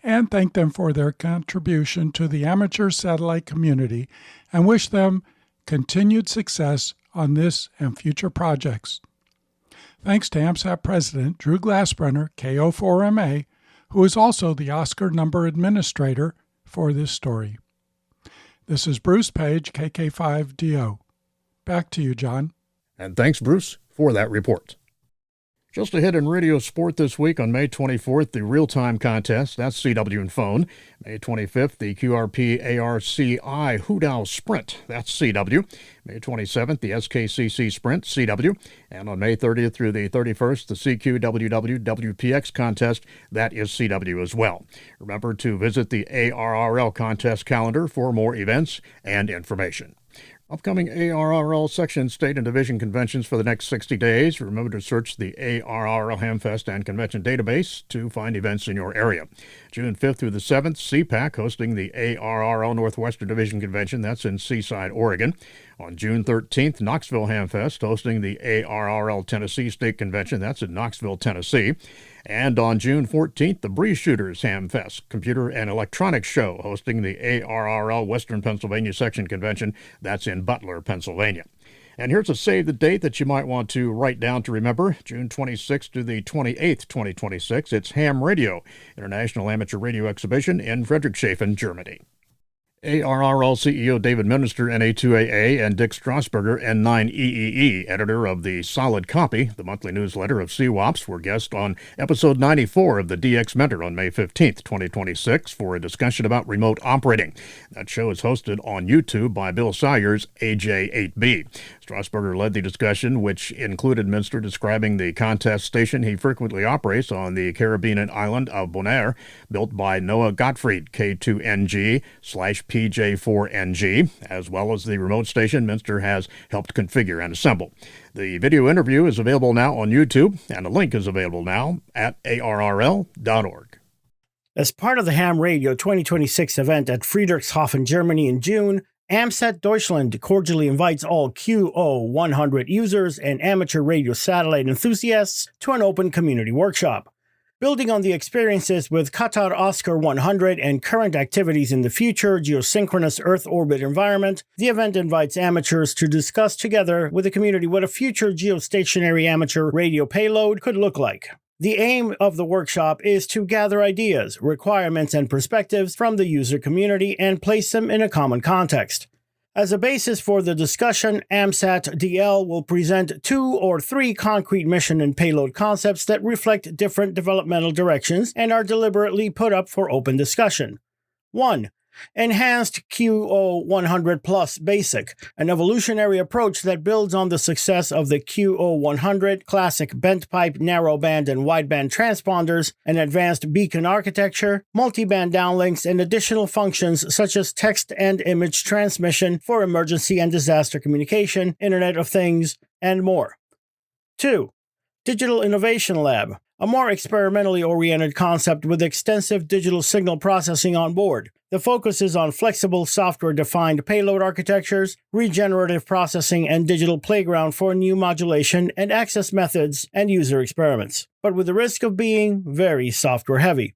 and thank them for their contribution to the amateur satellite community and wish them continued success on this and future projects. Thanks to AMSAT President Drew Glassbrenner, KO4MA, who is also the Oscar number administrator for this story. This is Bruce Page, KK5DO. Back to you, John. And thanks, Bruce, for that report. Just ahead in radio sport this week on May 24th, the real-time contest, that's CW and phone. May 25th, the QRP ARCI Hudao Sprint, that's CW. May 27th, the SKCC Sprint, CW. And on May 30th through the 31st, the CQWW WPX contest, that is CW as well. Remember to visit the ARRL contest calendar for more events and information. Upcoming ARRL section, state, and division conventions for the next 60 days. Remember to search the ARRL Hamfest and Convention database to find events in your area. June 5th through the 7th, CPAC hosting the ARRL Northwestern Division Convention. That's in Seaside, Oregon. On June 13th, Knoxville Hamfest hosting the ARRL Tennessee State Convention. That's in Knoxville, Tennessee. And on June 14th, the Breeze Shooters Hamfest Computer and Electronics Show hosting the ARRL Western Pennsylvania Section Convention. That's in Butler, Pennsylvania. And here's a save the date that you might want to write down to remember. June 26th to the 28th, 2026. It's Ham Radio, International Amateur Radio Exhibition in Friedrichshafen, Germany. ARRL CEO David Minister, NA2AA, and Dick Strasburger, N9EEE, editor of the Solid Copy, the monthly newsletter of CWOPS, were guests on episode 94 of the DX Mentor on May 15th, 2026, for a discussion about remote operating. That show is hosted on YouTube by Bill Sawyer's AJ8B. Strasburger led the discussion, which included Minster describing the contest station he frequently operates on the Caribbean island of Bonaire, built by Noah Gottfried, K2NG/PJ4NG, as well as the remote station Minster has helped configure and assemble. The video interview is available now on YouTube, and a link is available now at arrl.org. As part of the Ham Radio 2026 event at Friedrichshafen, Germany in June, AMSAT Deutschland cordially invites all QO100 users and amateur radio satellite enthusiasts to an open community workshop. Building on the experiences with Qatar Oscar 100 and current activities in the future geosynchronous Earth orbit environment, the event invites amateurs to discuss together with the community what a future geostationary amateur radio payload could look like. The aim of the workshop is to gather ideas, requirements, and perspectives from the user community and place them in a common context. As a basis for the discussion, AMSAT-DL will present 2 or 3 concrete mission and payload concepts that reflect different developmental directions and are deliberately put up for open discussion. 1. Enhanced QO100 Plus Basic, an evolutionary approach that builds on the success of the QO100 classic bent pipe, narrowband, and wideband transponders, an advanced beacon architecture, multiband downlinks, and additional functions such as text and image transmission for emergency and disaster communication, Internet of Things, and more. 2. Digital Innovation Lab, a more experimentally oriented concept with extensive digital signal processing on board. The focus is on flexible software-defined payload architectures, regenerative processing, and digital playground for new modulation and access methods and user experiments, but with the risk of being very software-heavy.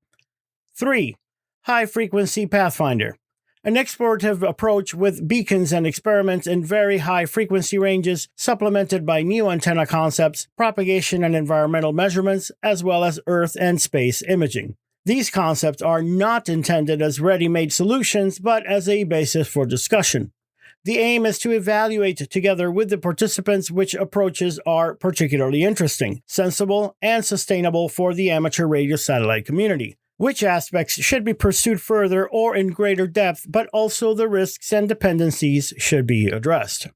3. High-Frequency Pathfinder, an explorative approach with beacons and experiments in very high frequency ranges, supplemented by new antenna concepts, propagation and environmental measurements, as well as Earth and space imaging. These concepts are not intended as ready-made solutions, but as a basis for discussion. The aim is to evaluate together with the participants which approaches are particularly interesting, sensible, and sustainable for the amateur radio satellite community. Which aspects should be pursued further or in greater depth, but also the risks and dependencies should be addressed.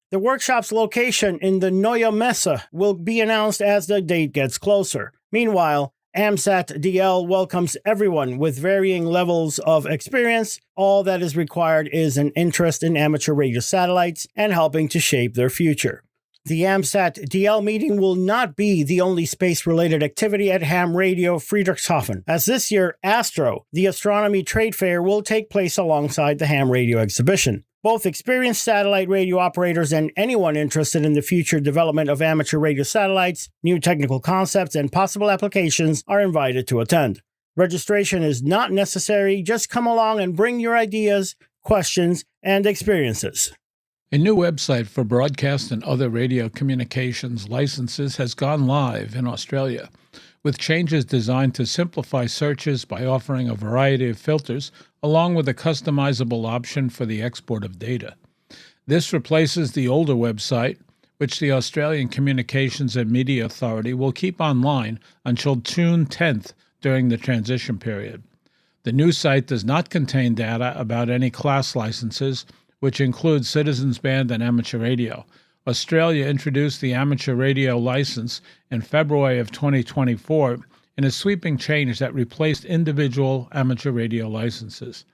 The workshop's location in the Neue Messe will be announced as the date gets closer. Meanwhile, AMSAT-DL welcomes everyone with varying levels of experience. All that is required is an interest in amateur radio satellites and helping to shape their future. The AMSAT-DL meeting will not be the only space-related activity at Ham Radio Friedrichshafen, as this year Astro, the astronomy trade fair, will take place alongside the Ham Radio exhibition. Both experienced satellite radio operators and anyone interested in the future development of amateur radio satellites, new technical concepts, and possible applications are invited to attend. Registration is not necessary, just come along and bring your ideas, questions, and experiences. A new website for broadcast and other radio communications licenses has gone live in Australia, with changes designed to simplify searches by offering a variety of filters, along with a customizable option for the export of data. This replaces the older website, which the Australian Communications and Media Authority will keep online until June 10th during the transition period. The new site does not contain data about any class licenses, which includes Citizens Band and Amateur Radio. Australia introduced the Amateur Radio license in February of 2024 in a sweeping change that replaced individual amateur radio licenses.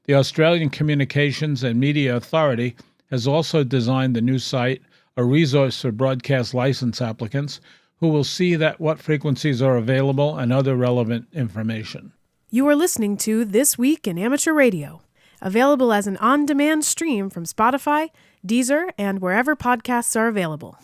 The Australian Communications and Media Authority has also designed the new site, a resource for broadcast license applicants, who will see that what frequencies are available and other relevant information. You are listening to This Week in Amateur Radio, available as an on-demand stream from Spotify, Deezer, and wherever podcasts are available.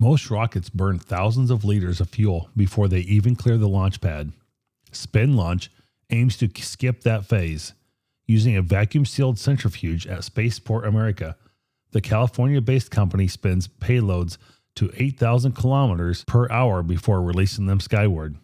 Most rockets burn thousands of liters of fuel before they even clear the launch pad. Spin Launch aims to skip that phase. Using a vacuum-sealed centrifuge at Spaceport America, the California-based company spins payloads to 8,000 kilometers per hour before releasing them skyward.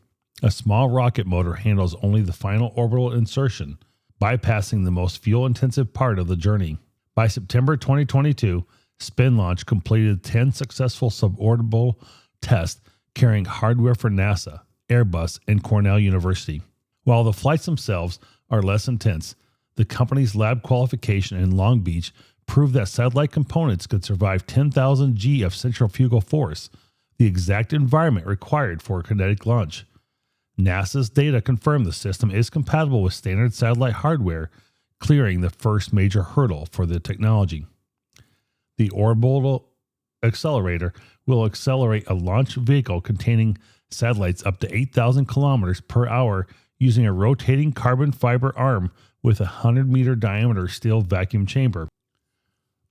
A small rocket motor handles only the final orbital insertion, bypassing the most fuel-intensive part of the journey. By September 2022, Spin Launch completed 10 successful suborbital tests carrying hardware for NASA, Airbus, and Cornell University. While the flights themselves are less intense, the company's lab qualification in Long Beach proved that satellite components could survive 10,000 G of centrifugal force, the exact environment required for a kinetic launch. NASA's data confirmed the system is compatible with standard satellite hardware, clearing the first major hurdle for the technology. The orbital accelerator will accelerate a launch vehicle containing satellites up to 8,000 kilometers per hour using a rotating carbon fiber arm with a 100-meter diameter steel vacuum chamber.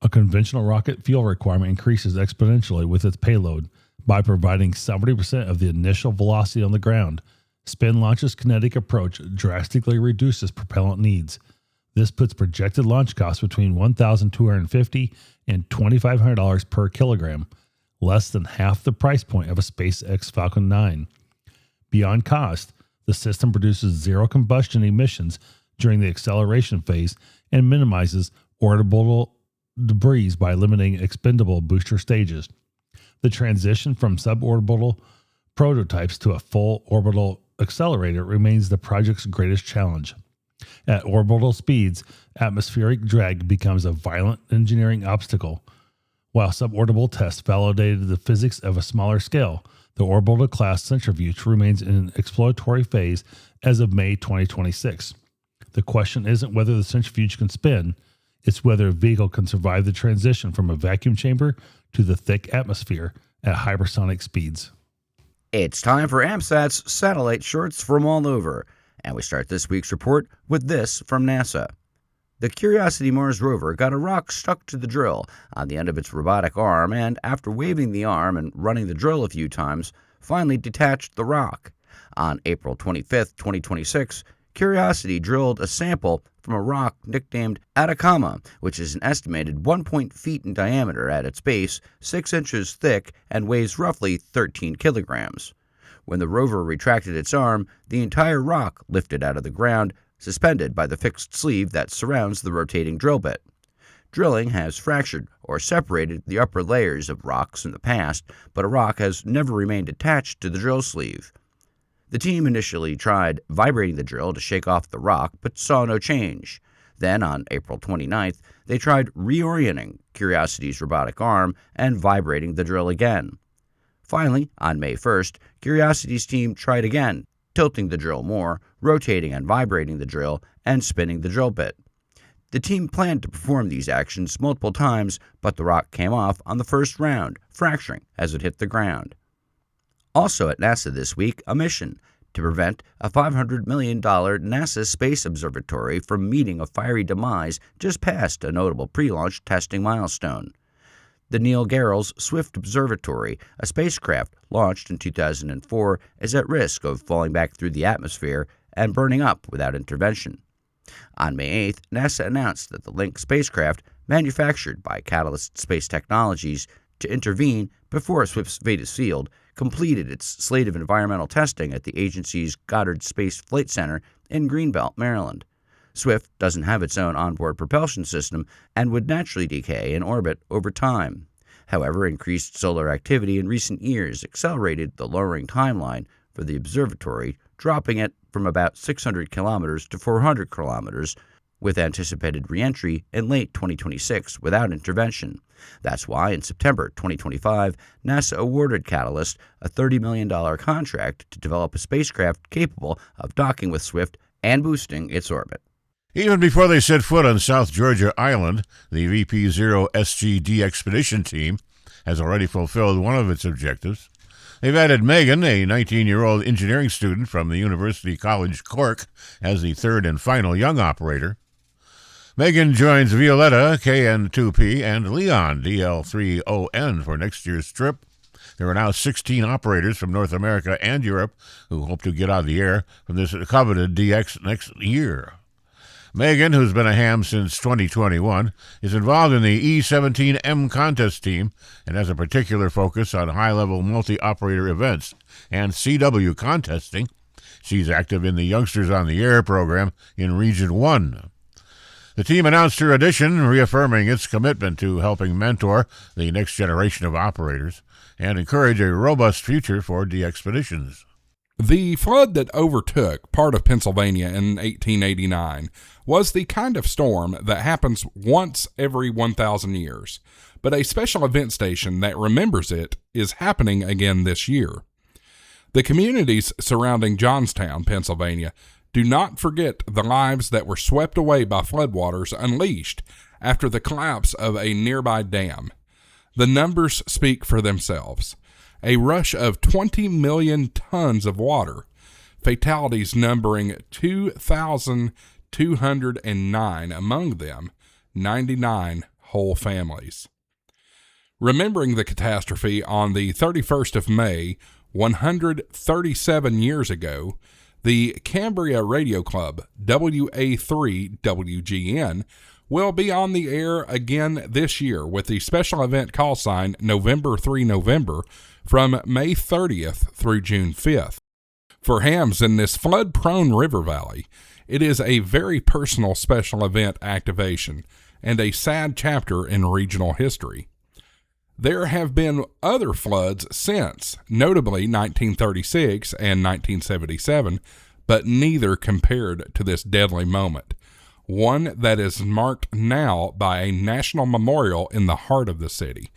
A conventional rocket fuel requirement increases exponentially with its payload by providing 70% of the initial velocity on the ground. Spin Launch's kinetic approach drastically reduces propellant needs. This puts projected launch costs between $1,250 and $2,500 per kilogram, less than half the price point of a SpaceX Falcon 9. Beyond cost, the system produces zero combustion emissions during the acceleration phase and minimizes orbital debris by eliminating expendable booster stages. The transition from suborbital prototypes to a full orbital accelerator remains the project's greatest challenge. At orbital speeds, atmospheric drag becomes a violent engineering obstacle. While suborbital tests validated the physics of a smaller scale, the orbital-class centrifuge remains in an exploratory phase as of May 2026. The question isn't whether the centrifuge can spin, it's whether a vehicle can survive the transition from a vacuum chamber to the thick atmosphere at hypersonic speeds. It's time for AMSAT's satellite shorts from all over, and we start this week's report with this from NASA. The Curiosity Mars rover got a rock stuck to the drill on the end of its robotic arm and, after waving the arm and running the drill a few times, finally detached the rock. On April 25, 2026, Curiosity drilled a sample from a rock nicknamed Atacama, which is an estimated 1 feet in diameter at its base, 6 inches thick, and weighs roughly 13 kilograms. When the rover retracted its arm, the entire rock lifted out of the ground, suspended by the fixed sleeve that surrounds the rotating drill bit. Drilling has fractured or separated the upper layers of rocks in the past, but a rock has never remained attached to the drill sleeve. The team initially tried vibrating the drill to shake off the rock, but saw no change. Then, on April 29th, they tried reorienting Curiosity's robotic arm and vibrating the drill again. Finally, on May 1st, Curiosity's team tried again, tilting the drill more, rotating and vibrating the drill, and spinning the drill bit. The team planned to perform these actions multiple times, but the rock came off on the first round, fracturing as it hit the ground. Also at NASA this week, a mission to prevent a $500 million NASA Space Observatory from meeting a fiery demise just passed a notable pre-launch testing milestone. The Neil Gehrels Swift Observatory, a spacecraft launched in 2004, is at risk of falling back through the atmosphere and burning up without intervention. On May 8th, NASA announced that the Link spacecraft, manufactured by Catalyst Space Technologies to intervene before Swift's fate is sealed, completed its slate of environmental testing at the agency's Goddard Space Flight Center in Greenbelt, Maryland. Swift doesn't have its own onboard propulsion system and would naturally decay in orbit over time. However, increased solar activity in recent years accelerated the lowering timeline for the observatory, dropping it from about 600 kilometers to 400 kilometers, with anticipated re-entry in late 2026 without intervention. That's why in September 2025, NASA awarded Catalyst a $30 million contract to develop a spacecraft capable of docking with Swift and boosting its orbit. Even before they set foot on South Georgia Island, the VP-0 SGD expedition team has already fulfilled one of its objectives. They've added Megan, a 19-year-old engineering student from the University College Cork, as the third and final young operator. Megan joins Violetta, KN2P, and Leon, DL3ON, for next year's trip. There are now 16 operators from North America and Europe who hope to get on the air from this coveted DX next year. Megan, who's been a ham since 2021, is involved in the E17M contest team and has a particular focus on high-level multi-operator events and CW contesting. She's active in the Youngsters on the Air program in Region 1. The team announced her addition, reaffirming its commitment to helping mentor the next generation of operators and encourage a robust future for DXpeditions. The flood that overtook part of Pennsylvania in 1889 was the kind of storm that happens once every 1,000 years, but a special event station that remembers it is happening again this year. The communities surrounding Johnstown, Pennsylvania, do not forget the lives that were swept away by floodwaters unleashed after the collapse of a nearby dam. The numbers speak for themselves. A rush of 20 million tons of water, fatalities numbering 2,209, among them 99 whole families. Remembering the catastrophe on the 31st of May, 137 years ago, the Cambria Radio Club, WA3WGN, will be on the air again this year with the special event call sign November 3 November from May 30th through June 5th. For hams in this flood-prone river valley, it is a very personal special event activation and a sad chapter in regional history. There have been other floods since, notably 1936 and 1977, but neither compared to this deadly moment, one that is marked now by a national memorial in the heart of the city,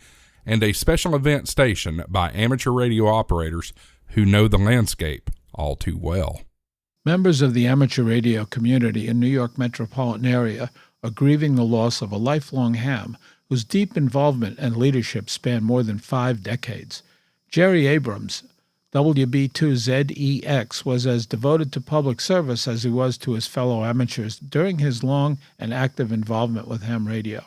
and a special event station by amateur radio operators who know the landscape all too well. Members of the amateur radio community in New York metropolitan area are grieving the loss of a lifelong ham whose deep involvement and leadership span more than 5 decades. Jerry Abrams, WB2ZEX, was as devoted to public service as he was to his fellow amateurs during his long and active involvement with ham radio.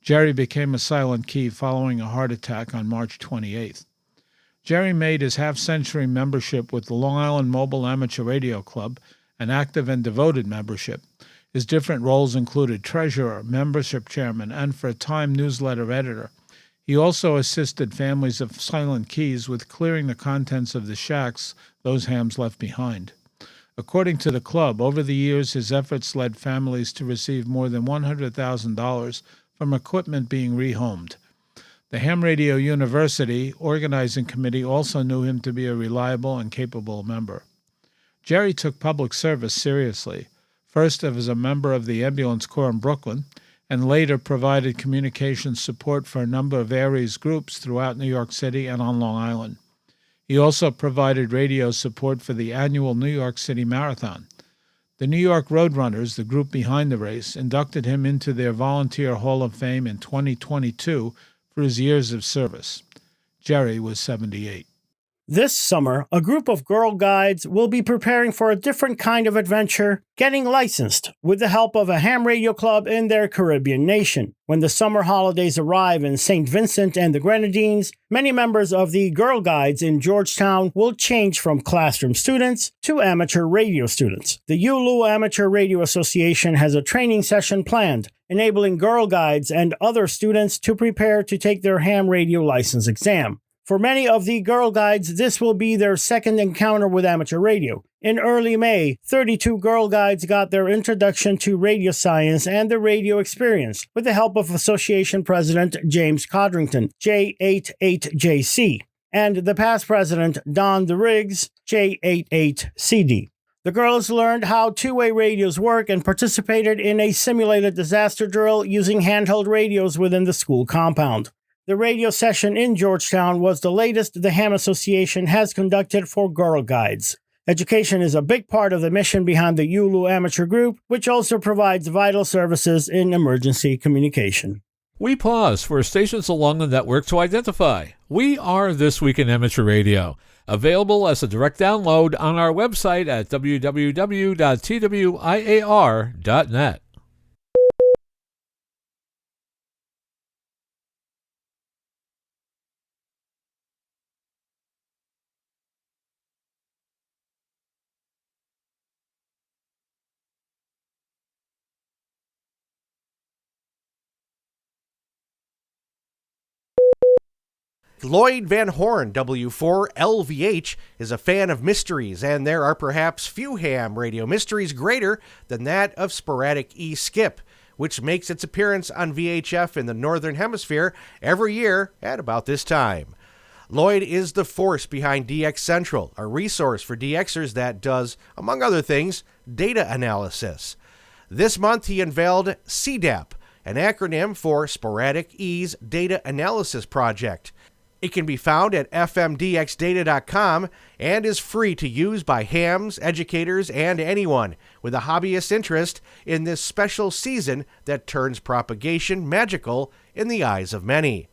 Jerry became a silent key following a heart attack on March 28th. Jerry made his half-century membership with the Long Island Mobile Amateur Radio Club an active and devoted membership. His different roles included treasurer, membership chairman, and for a time newsletter editor. He also assisted families of silent keys with clearing the contents of the shacks those hams left behind. According to the club, over the years his efforts led families to receive more than $100,000 from equipment being rehomed. The Ham Radio University organizing committee also knew him to be a reliable and capable member. Jerry took public service seriously, first as a member of the Ambulance Corps in Brooklyn, and later provided communications support for a number of Aries groups throughout New York City and on Long Island. He also provided radio support for the annual New York City Marathon. The New York Roadrunners, the group behind the race, inducted him into their Volunteer Hall of Fame in 2022 for his years of service. Jerry was 78. This summer, a group of Girl Guides will be preparing for a different kind of adventure, getting licensed with the help of a ham radio club in their Caribbean nation. When the summer holidays arrive in St. Vincent and the Grenadines, many members of the Girl Guides in Georgetown will change from classroom students to amateur radio students. The ULU Amateur Radio Association has a training session planned, enabling Girl Guides and other students to prepare to take their ham radio license exam. For many of the Girl Guides, this will be their second encounter with amateur radio. In early May, 32 Girl Guides got their introduction to radio science and the radio experience with the help of Association President James Codrington, J88JC, and the past president Don DeRiggs, J88CD. The girls learned how two-way radios work and participated in a simulated disaster drill using handheld radios within the school compound. The radio session in Georgetown was the latest the Ham Association has conducted for Girl Guides. Education is a big part of the mission behind the ULU Amateur Group, which also provides vital services in emergency communication. We pause for stations along the network to identify. We are This Week in Amateur Radio, available as a direct download on our website at www.twiar.net. Lloyd Van Horn, W4LVH, is a fan of mysteries, and there are perhaps few ham radio mysteries greater than that of sporadic E-skip, which makes its appearance on VHF in the Northern Hemisphere every year at about this time. Lloyd is the force behind DX Central, a resource for DXers that does, among other things, data analysis. This month he unveiled CDAP, an acronym for Sporadic E's Data Analysis Project. It can be found at fmdxdata.com and is free to use by hams, educators, and anyone with a hobbyist interest in this special season that turns propagation magical in the eyes of many.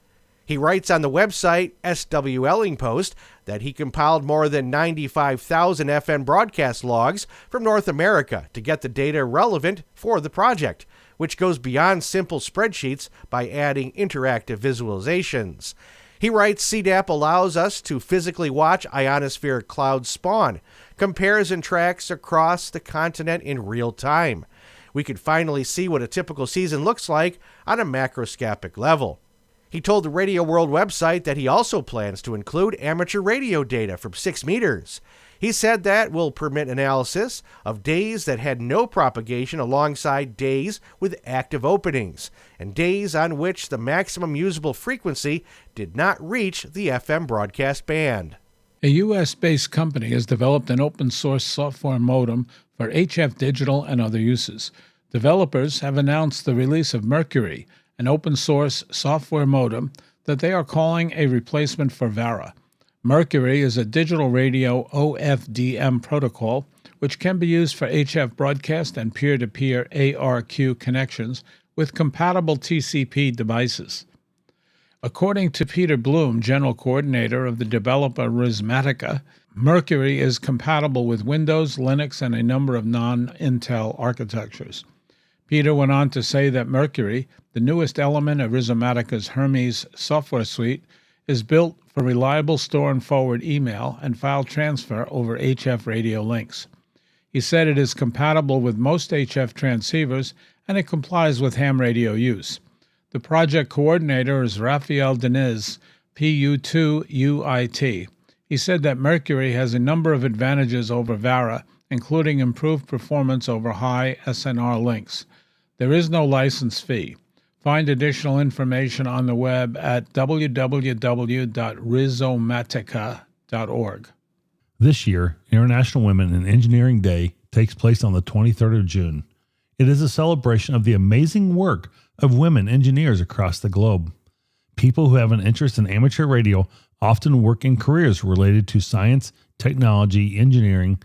He writes on the website SWLing Post that he compiled more than 95,000 FM broadcast logs from North America to get the data relevant for the project, which goes beyond simple spreadsheets by adding interactive visualizations. He writes, CDAP allows us to physically watch ionospheric clouds spawn, compares and tracks across the continent in real time. We could finally see what a typical season looks like on a macroscopic level. He told the Radio World website that he also plans to include amateur radio data from 6 meters. He said that will permit analysis of days that had no propagation alongside days with active openings, and days on which the maximum usable frequency did not reach the FM broadcast band. A U.S.-based company has developed an open-source software modem for HF digital and other uses. Developers have announced the release of Mercury, an open-source software modem that they are calling a replacement for Vara. Mercury is a digital radio OFDM protocol which can be used for HF broadcast and peer-to-peer ARQ connections with compatible TCP devices. According to Peter Bloom, general coordinator of the developer Rhythmatica, Mercury is compatible with Windows, Linux, and a number of non-Intel architectures. Peter went on to say that Mercury, the newest element of Rhythmatica's Hermes software suite, is built for reliable store and forward email and file transfer over HF radio links. He said it is compatible with most HF transceivers and it complies with ham radio use. The project coordinator is Rafael Diniz, PU2UIT. He said that Mercury has a number of advantages over Vara, including improved performance over high SNR links. There is no license fee. Find additional information on the web at www.rhizomatica.org. This year, International Women in Engineering Day takes place on the 23rd of June. It is a celebration of the amazing work of women engineers across the globe. People who have an interest in amateur radio often work in careers related to science, technology, engineering,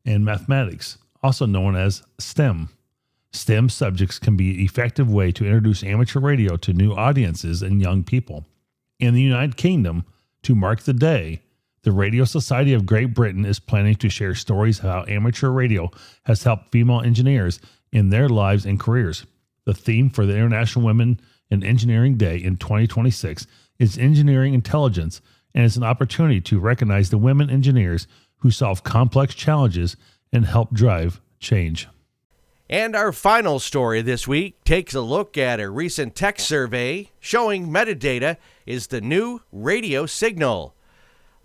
and mathematics, also known as STEM. STEM subjects can be an effective way to introduce amateur radio to new audiences and young people. In the United Kingdom, to mark the day, the Radio Society of Great Britain is planning to share stories of how amateur radio has helped female engineers in their lives and careers. The theme for the International Women in Engineering Day in 2026 is engineering intelligence, and it's an opportunity to recognize the women engineers who solve complex challenges and help drive change. And our final story this week takes a look at a recent tech survey showing MetaData is the new radio signal.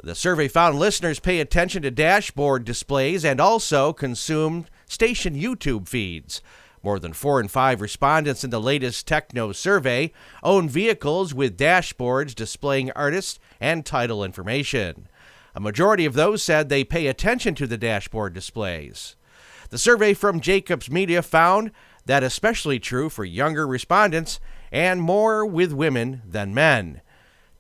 The survey found listeners pay attention to dashboard displays and also consume station YouTube feeds. More than 4 in 5 respondents in the latest Techno survey own vehicles with dashboards displaying artist and title information. A majority of those said they pay attention to the dashboard displays. The survey from Jacobs Media found that especially true for younger respondents and more with women than men.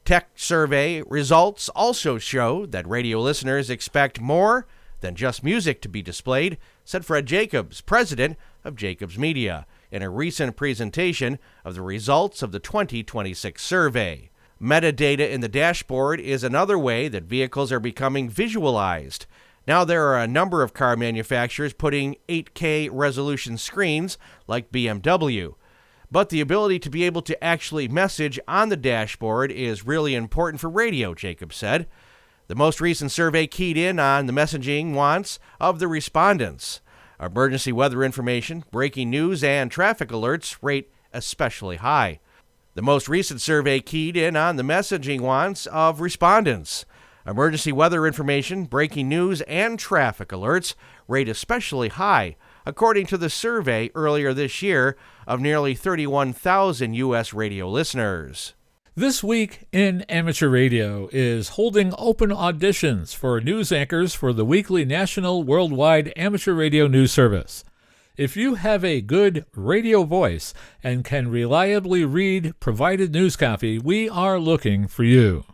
Tech survey results also show that radio listeners expect more than just music to be displayed, said Fred Jacobs, president of Jacobs Media, in a recent presentation of the results of the 2026 survey. Metadata in the dashboard is another way that vehicles are becoming visualized. Now there are a number of car manufacturers putting 8K resolution screens like BMW. But the ability to be able to actually message on the dashboard is really important for radio, Jacobs said. The most recent survey keyed in on the messaging wants of the respondents. Emergency weather information, breaking news, and traffic alerts rate especially high. The most recent survey keyed in on the messaging wants of respondents. Emergency weather information, breaking news, and traffic alerts rate especially high, according to the survey earlier this year of nearly 31,000 U.S. radio listeners. This Week in Amateur Radio is holding open auditions for news anchors for the weekly national worldwide amateur radio news service. If you have a good radio voice and can reliably read provided news copy, we are looking for you.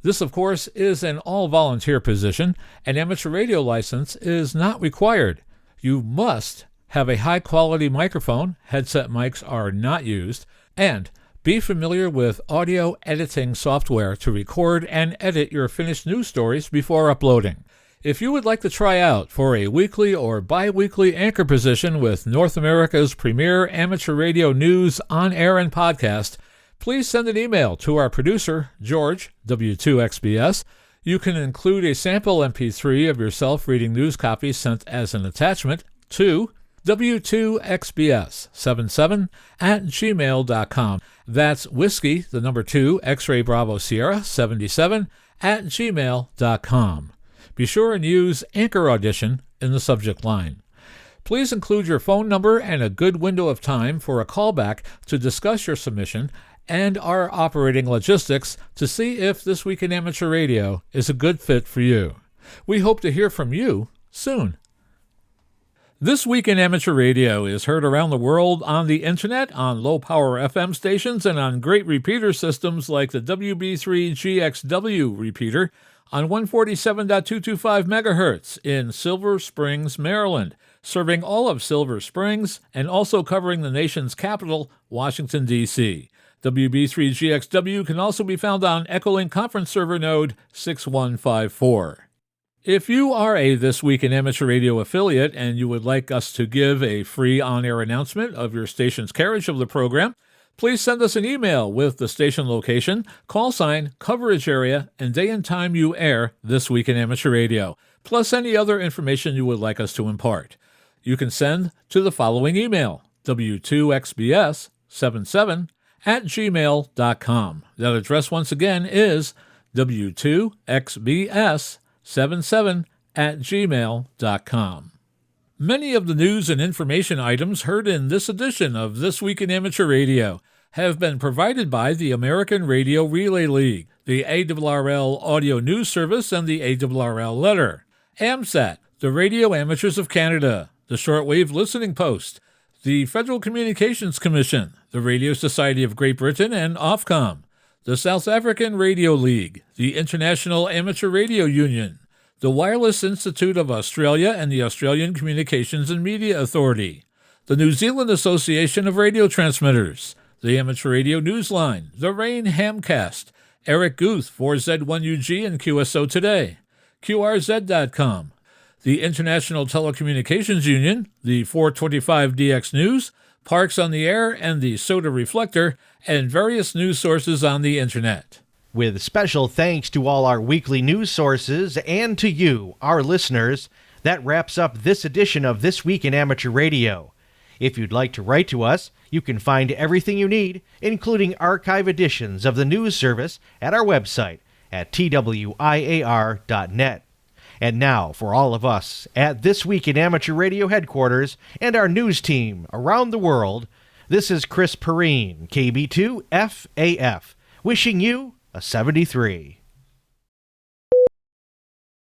This, of course, is an all-volunteer position. An amateur radio license is not required. You must have a high-quality microphone, headset mics are not used, and be familiar with audio editing software to record and edit your finished news stories before uploading. If you would like to try out for a weekly or bi-weekly anchor position with North America's premier amateur radio news on air and podcast, please send an email to our producer, George, W2XBS. You can include a sample MP3 of yourself reading news copy sent as an attachment to W2XBS77@gmail.com. That's whiskey, the number 2, X-ray Bravo Sierra 77@gmail.com. Be sure and use Anchor Audition in the subject line. Please include your phone number and a good window of time for a callback to discuss your submission and our operating logistics to see if This Week in Amateur Radio is a good fit for you. We hope to hear from you soon. This Week in Amateur Radio is heard around the world on the internet, on low-power FM stations, and on great repeater systems like the WB3GXW repeater on 147.225 MHz in Silver Springs, Maryland, serving all of Silver Springs and also covering the nation's capital, Washington, D.C. WB3GXW can also be found on Echolink Conference Server Node 6154. If you are a This Week in Amateur Radio affiliate and you would like us to give a free on-air announcement of your station's carriage of the program, please send us an email with the station location, call sign, coverage area, and day and time you air This Week in Amateur Radio, plus any other information you would like us to impart. You can send to the following email, w2xbs77@gmail.com. That address once again is w2xbs77@gmail.com. Many of the news and information items heard in this edition of This Week in Amateur Radio have been provided by the American Radio Relay League, the ARRL Audio News Service, and the ARRL Letter, AMSAT, the Radio Amateurs of Canada, the Shortwave Listening Post, the Federal Communications Commission, the Radio Society of Great Britain, and Ofcom, the South African Radio League, the International Amateur Radio Union, the Wireless Institute of Australia and the Australian Communications and Media Authority, the New Zealand Association of Radio Transmitters, the Amateur Radio Newsline, the Rain Hamcast, Eric Guth, 4Z1UG and QSO Today, QRZ.com, the International Telecommunications Union, the 425DX News, Parks on the Air, and the Soda Reflector, and various news sources on the Internet. With special thanks to all our weekly news sources and to you, our listeners, that wraps up this edition of This Week in Amateur Radio. If you'd like to write to us, you can find everything you need, including archive editions of the news service, at our website at twiar.net. And now, for all of us at This Week in Amateur Radio headquarters and our news team around the world, this is Chris Perrine, KB2FAF, wishing you a 73.